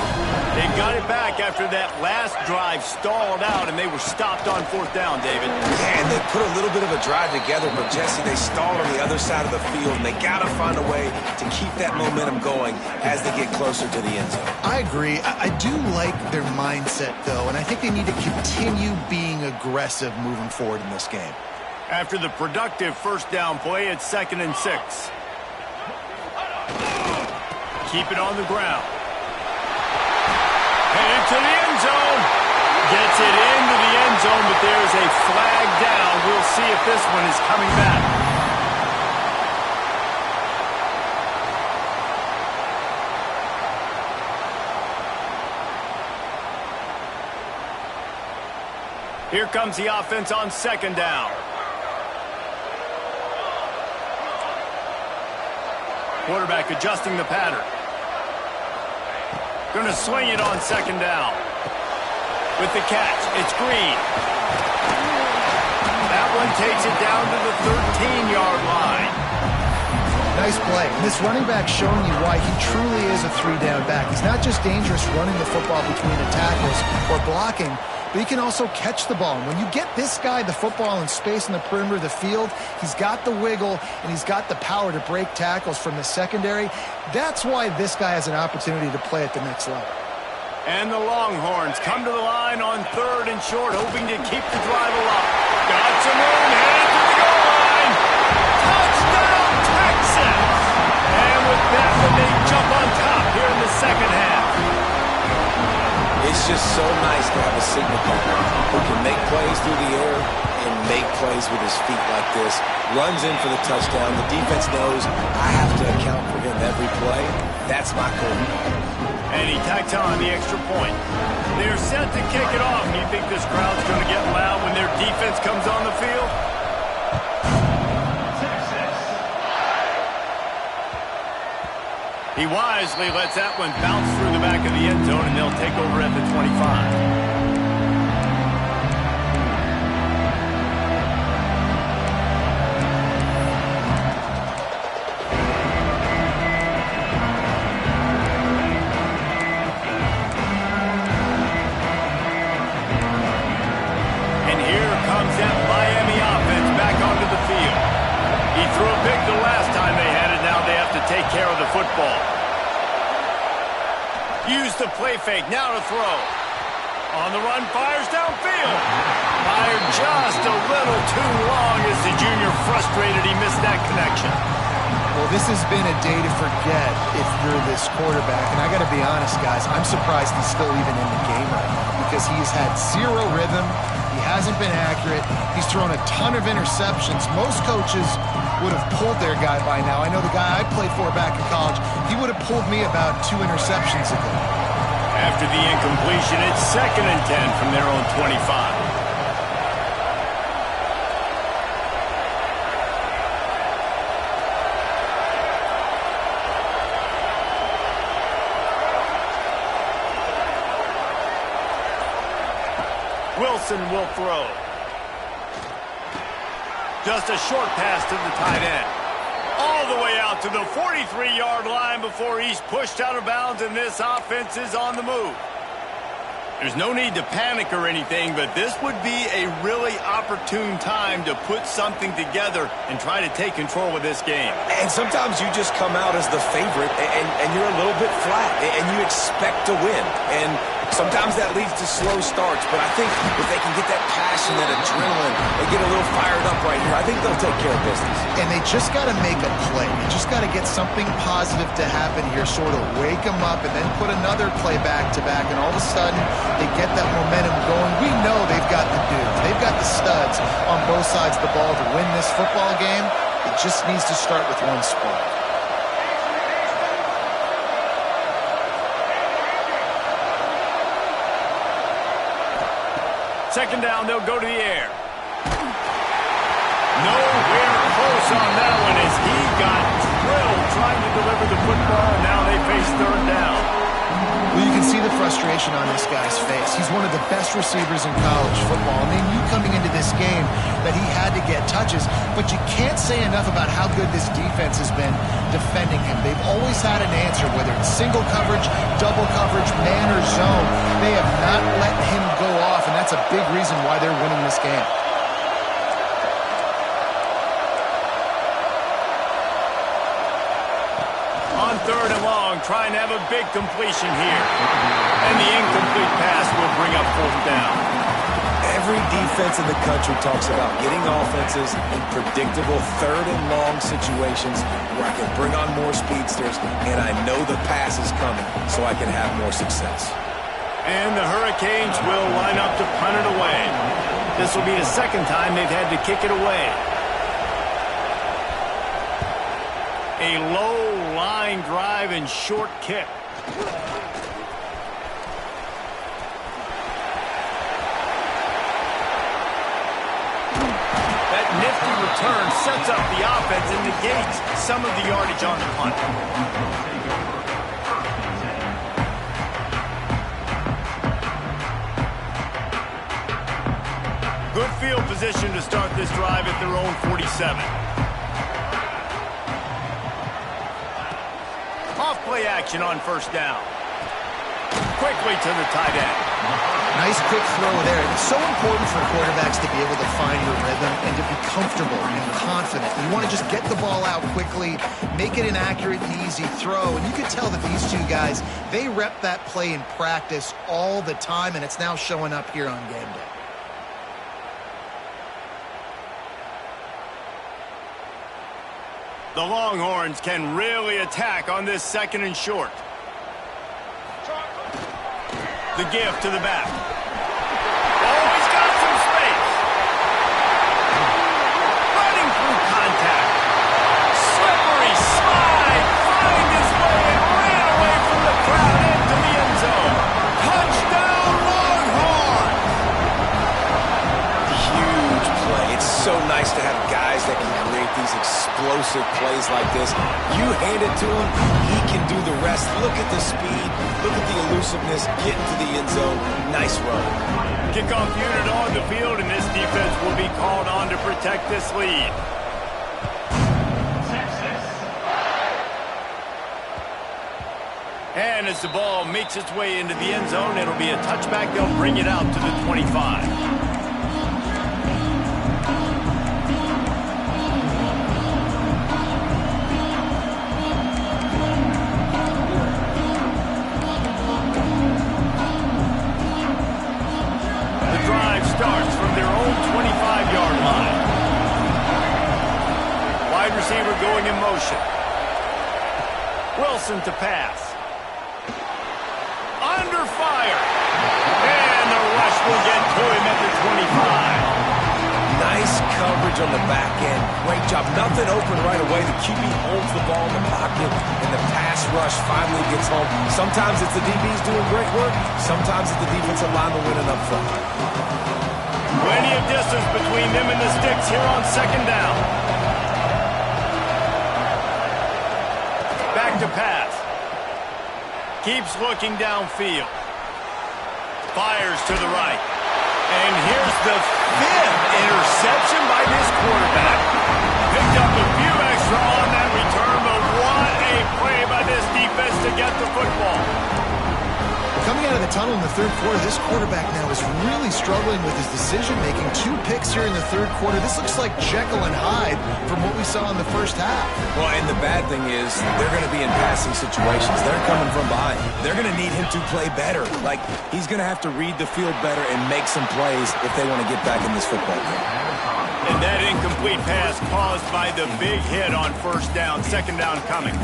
They got it back after that last drive stalled out, and they were stopped on fourth down, David. Yeah, and they put a little bit of a drive together, but, Jesse, they stalled on the other side of the field, and they got to find a way to keep that momentum going as they get closer to the end zone. I agree. I do like their mindset, though, and I think they need to continue being aggressive moving forward in this game. After the productive first down play, it's 2nd and 6. Keep it on the ground. Headed to the end zone. Gets it into the end zone, but there's a flag down. We'll see if this one is coming back. Here comes the offense on 2nd down. Quarterback adjusting the pattern. Going to swing it on 2nd down. With the catch, it's Green. That one takes it down to the 13-yard line. Nice play. And this running back showing you why he truly is a three-down back. He's not just dangerous running the football between the tackles or blocking, but he can also catch the ball. And when you get this guy the football in space in the perimeter of the field, he's got the wiggle and he's got the power to break tackles from the secondary. That's why this guy has an opportunity to play at the next level. And the Longhorns come to the line on 3rd and short, hoping to keep the drive alive. Got some room, headed to the goal line. Touchdown, Texas! And with that one, they jump on top here in the second half. It's just so nice to have a signal partner who can make plays through the air and make plays with his feet like this. Runs in for the touchdown. The defense knows I have to account for him every play. That's my call. And he tacks on the extra point. They're set to kick it off. Do you think this crowd's going to get loud when their defense comes on the field? He wisely lets that one bounce through the back of the end zone, and they'll take over at the 25. Take care of the football. Use the play fake. Now to throw. On the run, fires downfield. Fired just a little too long as the junior frustrated he missed that connection. Well, this has been a day to forget if you're this quarterback. And I got to be honest, guys, I'm surprised he's still even in the game right now because he has had zero rhythm. He hasn't been accurate. He's thrown a ton of interceptions. Most coaches would have pulled their guy by now. I know the guy I played for back in college, he would have pulled me about 2 interceptions ago. After the incompletion, it's 2nd and 10 from their own 25. Wilson will throw. Just a short pass to the tight end. All the way out to the 43-yard line before he's pushed out of bounds, and this offense is on the move. There's no need to panic or anything, but this would be a really opportune time to put something together and try to take control of this game. And sometimes you just come out as the favorite, and you're a little bit flat, and you expect to win. And sometimes that leads to slow starts, but I think if they can get that passion, that adrenaline, they get a little fired up right here, I think they'll take care of business. And they just got to make a play. They just got to get something positive to happen here, sort of wake them up, and then put another play back-to-back, and all of a sudden they get that momentum going. We know they've got the dudes. They've got the studs on both sides of the ball to win this football game. It just needs to start with one spark. Second down, they'll go to the air. Nowhere close on that one as he got drilled trying to deliver the football, and now they face 3rd down. Well, you can see the frustration on this guy's face. He's one of the best receivers in college football, and they knew coming into this game that he had to get touches. But you can't say enough about how good this defense has been defending him. They've always had an answer, whether it's single coverage, double coverage, man or zone. They have not let him go off, and that's a big reason why they're winning this game. On 3rd and long, trying to have a big completion here. And the incomplete pass will bring up 4th down. Every defense in the country talks about getting offenses in predictable 3rd and long situations where I can bring on more speedsters, and I know the pass is coming, so I can have more success. And the Hurricanes will line up to punt it away. This will be the 2nd time they've had to kick it away. A low line drive and short kick. That nifty return sets up the offense and negates some of the yardage on the punt. Good field position to start this drive at their own 47. Off-play action on 1st down. Quickly to the tight end. Nice quick throw there. It's so important for quarterbacks to be able to find your rhythm and to be comfortable and confident. You want to just get the ball out quickly, make it an accurate and easy throw. And you can tell that these two guys, they rep that play in practice all the time, and it's now showing up here on game day. The Longhorns can really attack on this 2nd and short. The give to the back. Oh, he's got some space. Running through contact. Slippery slide. Find his way and ran away from the crowd into the end zone. Touchdown, Longhorns! Huge play. It's so nice to have guys that can create these explosive plays like this. You hand it to him, he can do the rest. Look at the speed, look at the elusiveness, get into the end zone. Nice run. Kickoff unit on the field, and this defense will be called on to protect this lead. And as the ball makes its way into the end zone, it'll be a touchback. They'll bring it out to the 25. Starts from their own 25-yard line. Wide receiver going in motion. Wilson to pass. Under fire. And the rush will get to him at the 25. Nice coverage on the back end. Great job. Nothing open right away. The QB holds the ball in the pocket, and the pass rush finally gets home. Sometimes it's the DBs doing great work. Sometimes it's the defensive lineman winning up front. Plenty of distance between them and the sticks here on 2nd down. Back to pass. Keeps looking downfield. Fires to the right. And here's the 5th interception by this quarterback. Picked up a few extra on that return, but what a play by this defense to get the football. Coming out of the tunnel in the 3rd quarter, this quarterback now is really struggling with his decision-making. 2 picks here in the 3rd quarter. This looks like Jekyll and Hyde from what we saw in the 1st half. Well, and the bad thing is they're going to be in passing situations. They're coming from behind. They're going to need him to play better. Like, he's going to have to read the field better and make some plays if they want to get back in this football game. And that incomplete pass caused by the big hit on 1st down. 2nd down coming.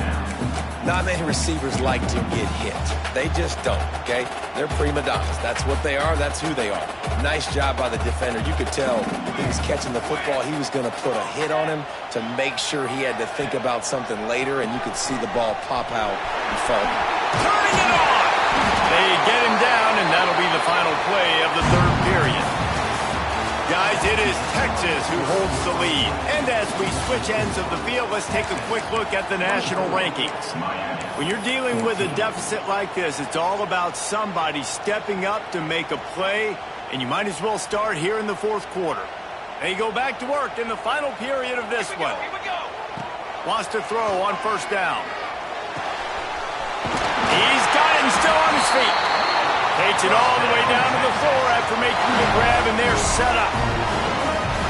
Not many receivers like to get hit. They just don't, okay? They're prima donnas. That's what they are. That's who they are. Nice job by the defender. You could tell he was catching the football. He was going to put a hit on him to make sure he had to think about something later, and you could see the ball pop out and fall. Turning it on! They get him down, and that'll be the final play of the 3rd period. Guys, it is Texas who holds the lead. And as we switch ends of the field, let's take a quick look at the national rankings. When you're dealing with a deficit like this, it's all about somebody stepping up to make a play, and you might as well start here in the 4th quarter. They go back to work in the final period of this one. Wants to throw on first down. He's got it and still on his feet. Takes it all the way down to the floor after making the grab, and they're set up.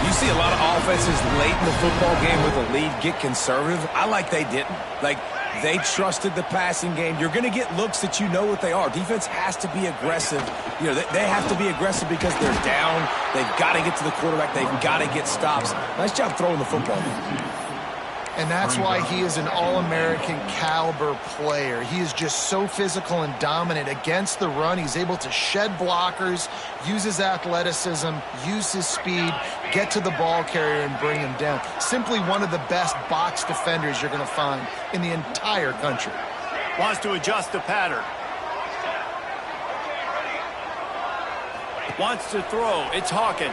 You see a lot of offenses late in the football game with a lead get conservative. I like they didn't. Like, they trusted the passing game. You're going to get looks that you know what they are. Defense has to be aggressive. You know, they have to be aggressive because they're down. They've got to get to the quarterback. They've got to get stops. Nice job throwing the football. And that's why he is an All-American caliber player. He is just so physical and dominant against the run. He's able to shed blockers, use his athleticism, use his speed, get to the ball carrier and bring him down. Simply one of the best box defenders you're going to find in the entire country. Wants to adjust the pattern. Wants to throw. It's Hawkins.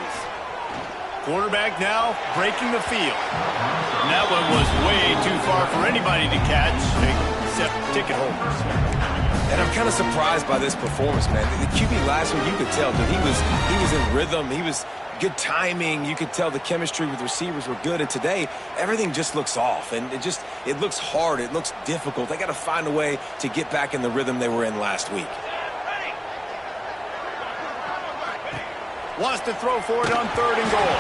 Quarterback now breaking the field. And that one was way too far for anybody to catch, except ticket holders. And I'm kind of surprised by this performance, man. The QB last week, you could tell, dude, he was in rhythm. He was good timing. You could tell the chemistry with receivers were good. And today, everything just looks off. And it looks hard. It looks difficult. They got to find a way to get back in the rhythm they were in last week. Wants to throw for it on 3rd and goal.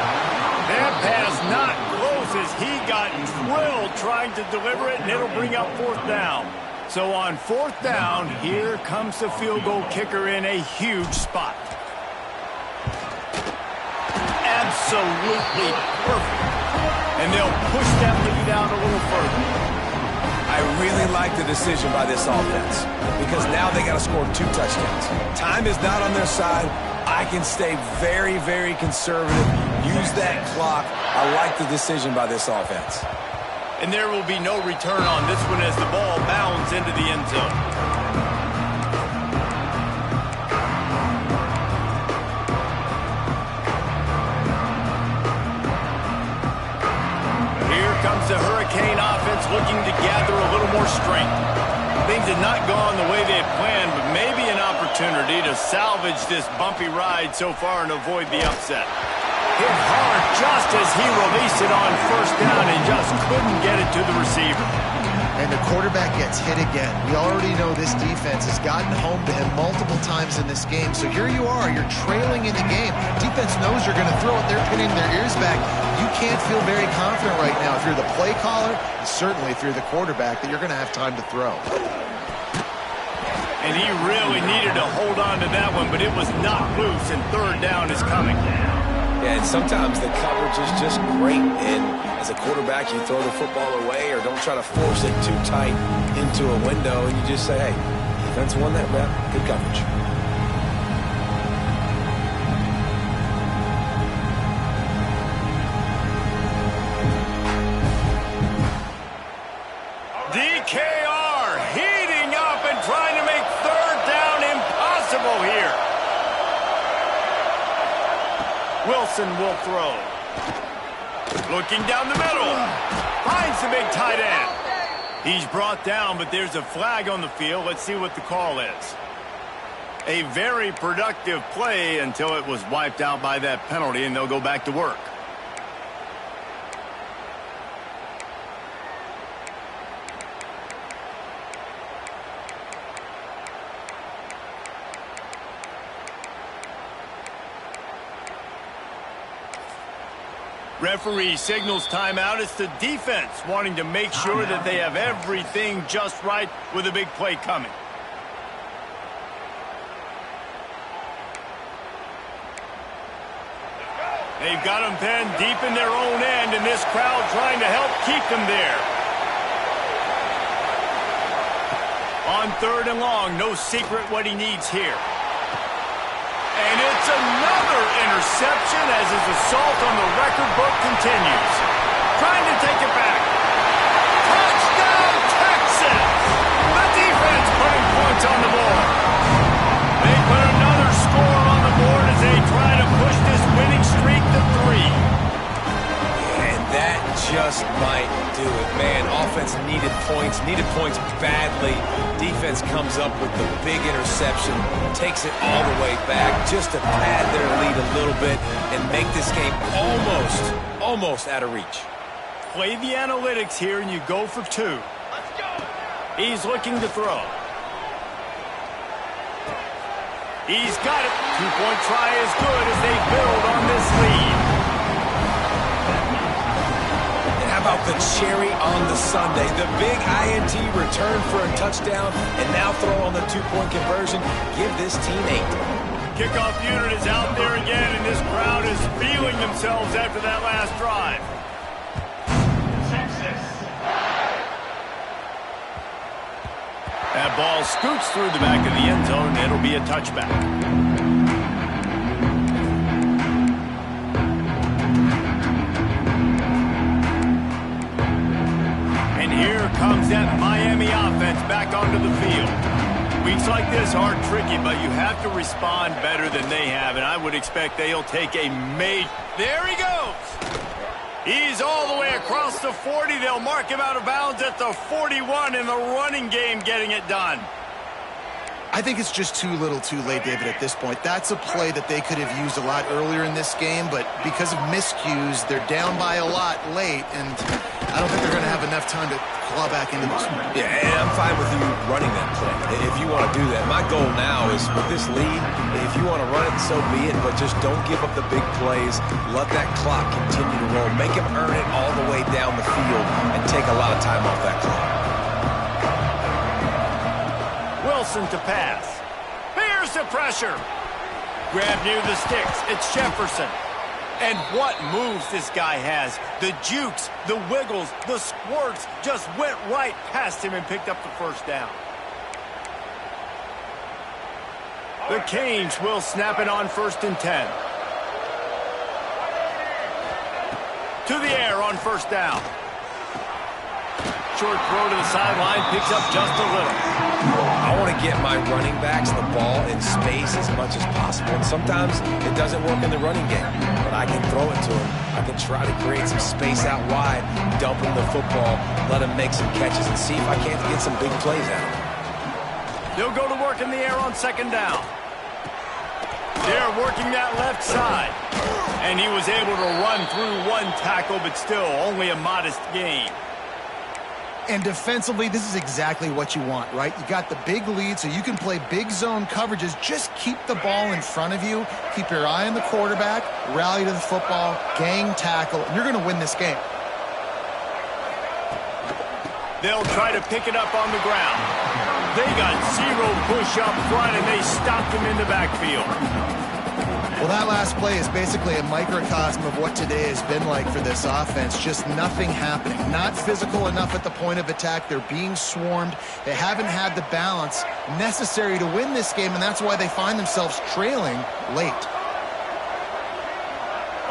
That pass not close as he got drilled trying to deliver it, and it'll bring up 4th down. So on 4th down, here comes the field goal kicker in a huge spot. Absolutely perfect. And they'll push that lead out a little further. I really like the decision by this offense because now they got to score 2 touchdowns. Time is not on their side. I can stay very, very conservative, use that clock. I like the decision by this offense. And there will be no return on this one as the ball bounds into the end zone. Here comes the Hurricane offense looking to gather a little more strength. Things had not gone the way they had planned, but maybe an opportunity to salvage this bumpy ride so far and avoid the upset. Hit hard just as he released it on 1st down and just couldn't get it to the receiver. And the quarterback gets hit again. We already know this defense has gotten home to him multiple times in this game. So here you are, you're trailing in the game. Defense knows you're going to throw it. They're pinning their ears back. You can't feel very confident right now if you're the play caller, and certainly if you're the quarterback, that you're going to have time to throw. And he really needed to hold on to that one, but it was not loose, and 3rd down is coming. Yeah, and sometimes the coverage is just great. And as a quarterback, you throw the football away or don't try to force it too tight into a window, and you just say, hey, defense won that rep. Good coverage. DKR heating up and trying to make 3rd down impossible here. Wilson will throw. Looking down the middle. Finds the big tight end. He's brought down, but there's a flag on the field. Let's see what the call is. A very productive play until it was wiped out by that penalty, and they'll go back to work. Referee signals timeout. It's the defense wanting to make sure that they have everything just right with a big play coming. They've got them pinned deep in their own end, and this crowd trying to help keep them there. On 3rd and long, no secret what he needs here. And it's another interception as his assault on the record book continues. Trying to take it back. Touchdown, Texas! The defense putting points on the board. They put another score on the board as they try to push this winning streak to 3. And that just might do it, man. offense needed points badly. Defense comes up with the big interception, takes it all the way back just to pad their lead a little bit and make this game almost out of reach. Play the analytics here and you go for 2. He's looking to throw. He's got it. 2-point try is good as they build on this lead. And how about the cherry on the sundae? The big INT return for a touchdown and now throw on the 2-point conversion. Give this team 8. Kickoff unit is out there again, and this crowd is feeling themselves after that last drive. That ball scoots through the back of the end zone, and it'll be a touchback. And here comes that Miami offense back onto the field. Weeks like this are tricky, but you have to respond better than they have, and I would expect they'll take a major... There he goes! He's all the way across the 40. They'll mark him out of bounds at the 41 in the running game, getting it done. I think it's just too little too late, David, at this point. That's a play that they could have used a lot earlier in this game, but because of miscues, they're down by a lot late, and I don't think they're going to have enough time to claw back into this one. Yeah, and I'm fine with you running that play if you want to do that. My goal now is with this lead, if you want to run it, so be it, but just don't give up the big plays. Let that clock continue to roll. Make him earn it all the way down the field and take a lot of time off that clock. Wilson to pass. Here's the pressure. Grab near the sticks. It's Jefferson. And what moves this guy has. The jukes, the wiggles, the squirts just went right past him and picked up the first down. The Canes will snap it on 1st and 10. To the air on 1st down. Short throw to the sideline, picks up just a little. I want to get my running backs the ball in space as much as possible. And sometimes it doesn't work in the running game, but I can throw it to them. I can try to create some space out wide, dump him the football, let him make some catches, and see if I can't get some big plays out of him. They'll go to work in the air on 2nd down. They're working that left side. And he was able to run through one tackle, but still only a modest gain. And defensively, this is exactly what you want, right? You got the big lead, so you can play big zone coverages. Just keep the ball in front of you. Keep your eye on the quarterback. Rally to the football. Gang tackle. And you're going to win this game. They'll try to pick it up on the ground. They got 0 push up front, and they stopped him in the backfield. Well, that last play is basically a microcosm of what today has been like for this offense. Just nothing happening. Not physical enough at the point of attack. They're being swarmed. They haven't had the balance necessary to win this game, and that's why they find themselves trailing late.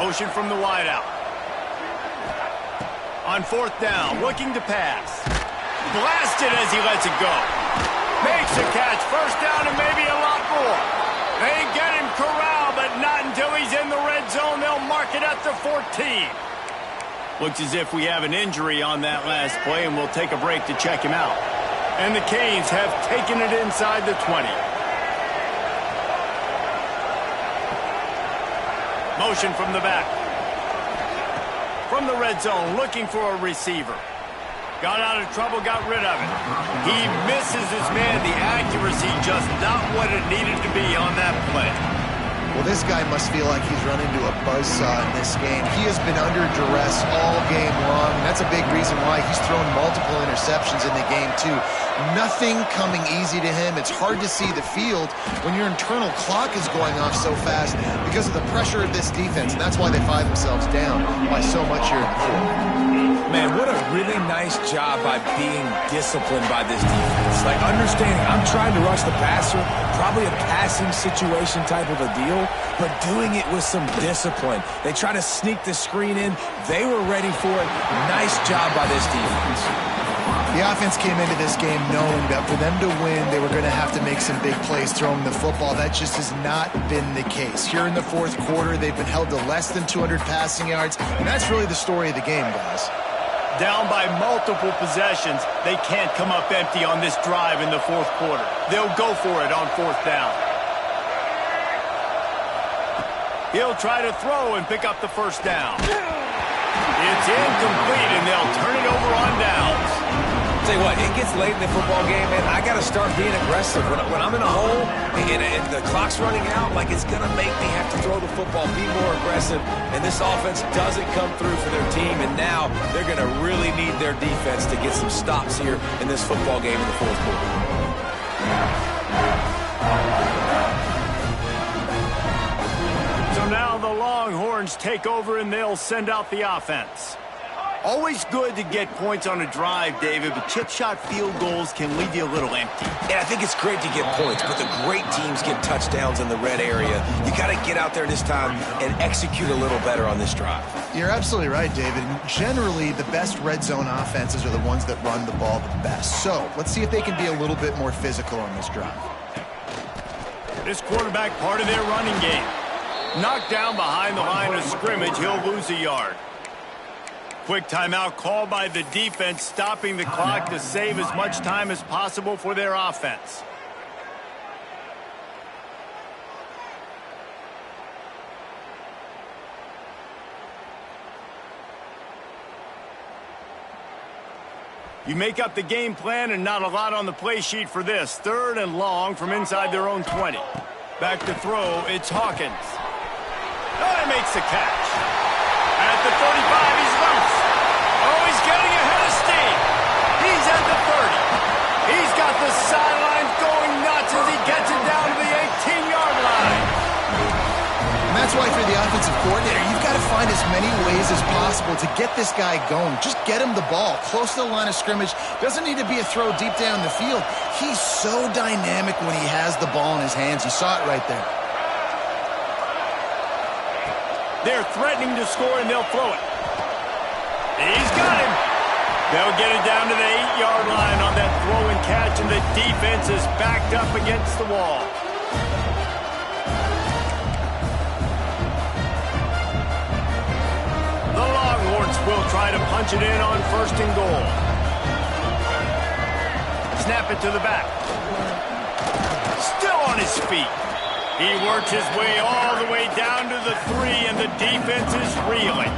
Motion from the wideout. On 4th down, looking to pass. Blasted as he lets it go. Makes a catch. 1st down and maybe a lot more. They get him corralled, but not until he's in the red zone. They'll mark it at the 14. Looks as if we have an injury on that last play, and we'll take a break to check him out. And the Canes have taken it inside the 20. Motion from the back. From the red zone, looking for a receiver. Got out of trouble, got rid of it. He misses his man. The accuracy just not what it needed to be on that play. Well, this guy must feel like he's run into a buzzsaw in this game. He has been under duress all game long, and that's a big reason why he's thrown multiple interceptions in the game, too. Nothing coming easy to him. It's hard to see the field when your internal clock is going off so fast because of the pressure of this defense, and that's why they find themselves down by so much here in the fourth. Man, what a really nice job by being disciplined by this defense. Like, understanding I'm trying to rush the passer, probably a passing situation type of a deal, but doing it with some discipline. They try to sneak the screen in. They were ready for it. Nice job by this defense. The offense came into this game knowing that for them to win, they were going to have to make some big plays throwing the football. That just has not been the case. Here in the fourth quarter, they've been held to less than 200 passing yards, and that's really the story of the game, guys. Down by multiple possessions, they can't come up empty on this drive in the fourth quarter. They'll go for it on fourth down. He'll try to throw and pick up the first down. It's incomplete, and they'll turn it over on downs. Tell you what, it gets late in the football game, man. I got to start being aggressive. When I'm in a hole and the clock's running out, like it's going to make me have to throw the football, be more aggressive. And this offense doesn't come through for their team, and now they're going to really need their defense to get some stops here in this football game in the fourth quarter. So now the Longhorns take over, and they'll send out the offense. Always good to get points on a drive, David, but chip shot field goals can leave you a little empty. Yeah, I think it's great to get points, but the great teams get touchdowns in the red area. You got to get out there this time and execute a little better on this drive. You're absolutely right, David. Generally, the best red zone offenses are the ones that run the ball the best. So let's see if they can be a little bit more physical on this drive. This quarterback part of their running game. Knocked down behind the line of scrimmage, he'll lose a yard. Quick timeout called by the defense, stopping the clock to save as much time as possible for their offense. You make up the game plan and not a lot on the play sheet for this. 3rd and long from inside their own 20. Back to throw, it's Hawkins. Oh, he makes the catch. At the 35, he's loose. Oh, he's getting ahead of steam. He's at the 30. He's got the sidelines going nuts as he gets it down to the 18-yard line. And that's why, if you're the offensive coordinator, you've got to find as many ways as possible to get this guy going. Just get him the ball close to the line of scrimmage. Doesn't need to be a throw deep down the field. He's so dynamic when he has the ball in his hands. You saw it right there. They're threatening to score, and they'll throw it. He's got him. They'll get it down to the 8-yard line on that throw and catch, and the defense is backed up against the wall. The Longhorns will try to punch it in on 1st and goal. Snap it to the back. Still on his feet. He worked his way all the way down to the 3, and the defense is reeling.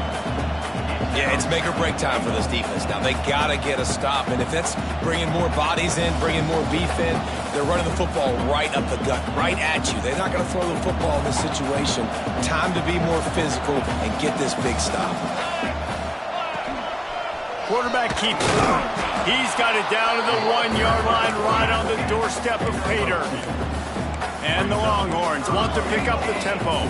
Yeah, it's make or break time for this defense. Now, they got to get a stop, and if that's bringing more bodies in, bringing more beef in, they're running the football right up the gut, right at you. They're not going to throw the football in this situation. Time to be more physical and get this big stop. Quarterback keeps it. He's got it down to the 1-yard line right on the doorstep of Pater. And the Longhorns want to pick up the tempo.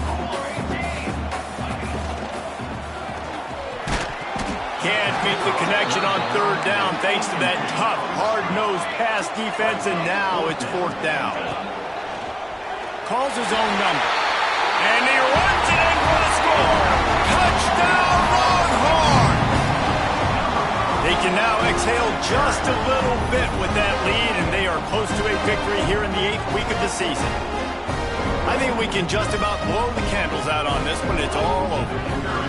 Can't make the connection on 3rd down thanks to that tough, hard-nosed pass defense, and now it's 4th down. Calls his own number. And he runs it in for the score. Touchdown, Longhorns! They can now exhale just a little bit with that lead, and they are close to a victory here in the 8th week of the season. I think we can just about blow the candles out on this one. It's all over.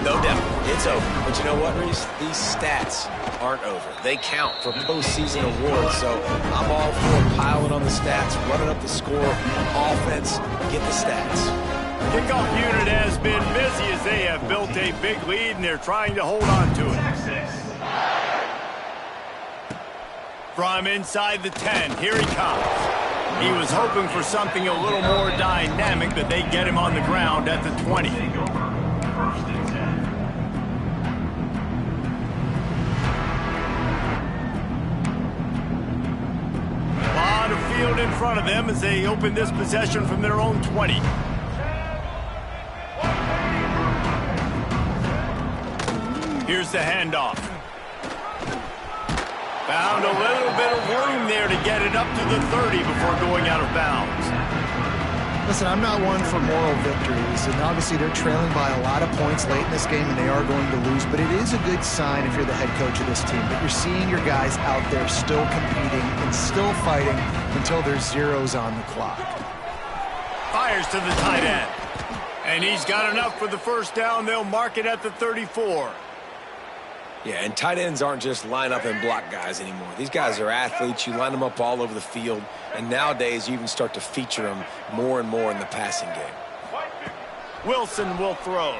No doubt. It's over. But you know what, Reese? These stats aren't over. They count for postseason awards, so I'm all for piling on the stats, running up the score, offense, get the stats. Kickoff unit has been busy as they have built a big lead, and they're trying to hold on to it. From inside the 10, here he comes. He was hoping for something a little more dynamic, but they get him on the ground at the 20. A lot of field in front of them as they open this possession from their own 20. Here's the handoff. Found a little bit of room there to get it up to the 30 before going out of bounds. Listen, I'm not one for moral victories, and obviously they're trailing by a lot of points late in this game, and they are going to lose, but it is a good sign if you're the head coach of this team that you're seeing your guys out there still competing and still fighting until there's zeros on the clock. Fires to the tight end. And he's got enough for the first down. They'll mark it at the 34. Yeah, and tight ends aren't just line up and block guys anymore. These guys are athletes. You line them up all over the field, and nowadays you even start to feature them more and more in the passing game. Wilson will throw.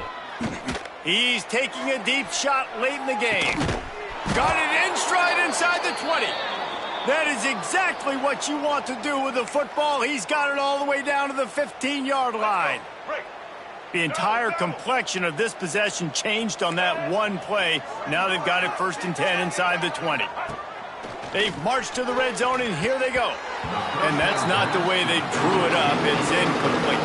He's taking a deep shot late in the game. Got it in stride inside the 20. That is exactly what you want to do with the football. He's got it all the way down to the 15-yard line. The entire complexion of this possession changed on that one play. Now they've got it 1st and 10 inside the 20. They've marched to the red zone, and here they go. And that's not the way they drew it up. It's incomplete.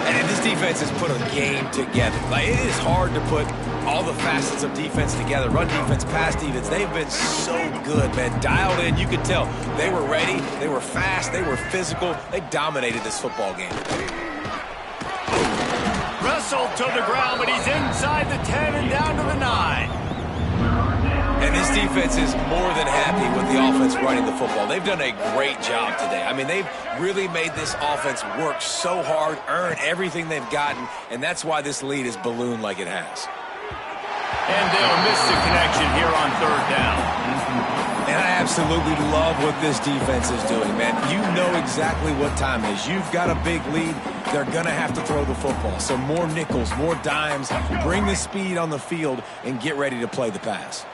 And this defense has put a game together. Like, it is hard to put all the facets of defense together. Run defense, pass defense. They've been so good, man. Dialed in. You could tell they were ready. They were fast. They were physical. They dominated this football game. Wrestled to the ground, but he's inside the 10 and down to the 9. And this defense is more than happy with the offense running the football. They've done a great job today. I mean, they've really made this offense work so hard, earn everything they've gotten, and that's why this lead is ballooned like it has. And they'll miss the connection here on 3rd down. And I absolutely love what this defense is doing, man. You know exactly what time it is. You've got a big lead. They're going to have to throw the football. So more nickels, more dimes, bring the speed on the field, and get ready to play the pass.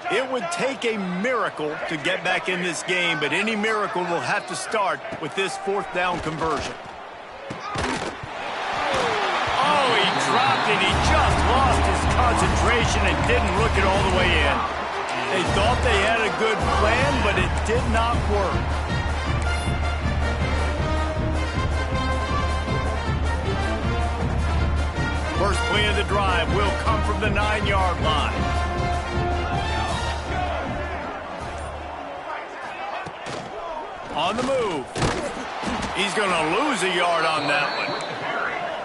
It would take a miracle to get back in this game, but any miracle will have to start with this 4th down conversion. Oh, he dropped it. He just lost his concentration and didn't look it all the way in. They thought they had a good plan, but it did not work. First play of the drive will come from the 9-yard line. On the move. He's going to lose a yard on that one.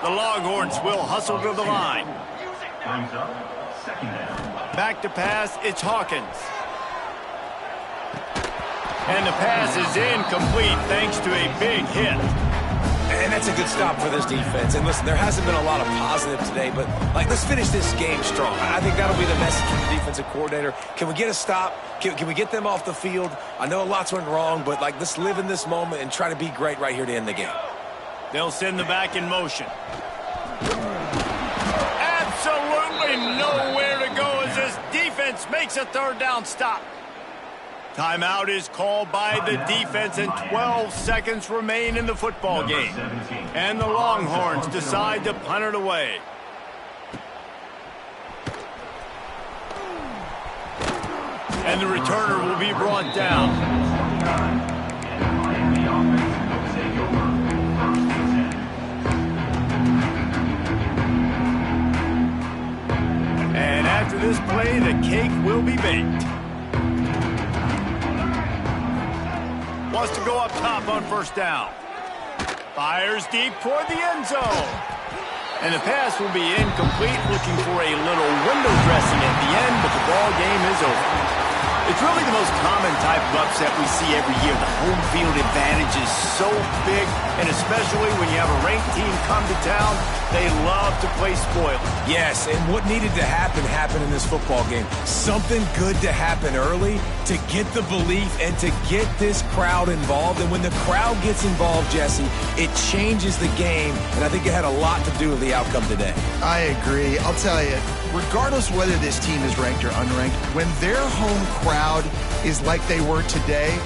The Longhorns will hustle to the line. Back to pass, it's Hawkins. And the pass is incomplete thanks to a big hit. And that's a good stop for this defense. And listen, there hasn't been a lot of positive today, but let's finish this game strong. I think that'll be the message from the defensive coordinator. Can we get a stop? Can we get them off the field? I know lots went wrong, but let's live in this moment and try to be great right here to end the game. They'll send the back in motion. Absolutely nowhere to go as this defense makes a 3rd down stop. Timeout is called by the defense, and 12 seconds remain in the football game. And the Longhorns decide to punt it away. And the returner will be brought down. And after this play, the cake will be baked. Wants to go up top on 1st down. Fires deep toward the end zone. And the pass will be incomplete, looking for a little window dressing at the end, but the ball game is over. It's really the most common type of upset we see every year. The home field advantage is so big, and especially when you have a ranked team come to town, they love to play spoiler. Yes, and what needed to happen happened in this football game. Something good to happen early to get the belief and to get this crowd involved. And when the crowd gets involved, Jesse, it changes the game, and I think it had a lot to do with the outcome today. I agree. I'll tell you, regardless of whether this team is ranked or unranked, when their home crowd is like they were today,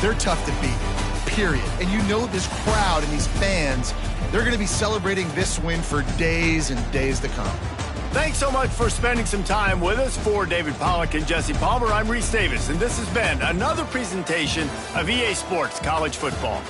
they're tough to beat, period. And you know this crowd and these fans, they're going to be celebrating this win for days and days to come. Thanks so much for spending some time with us. For David Pollack and Jesse Palmer, I'm Reese Davis, and this has been another presentation of EA Sports College Football.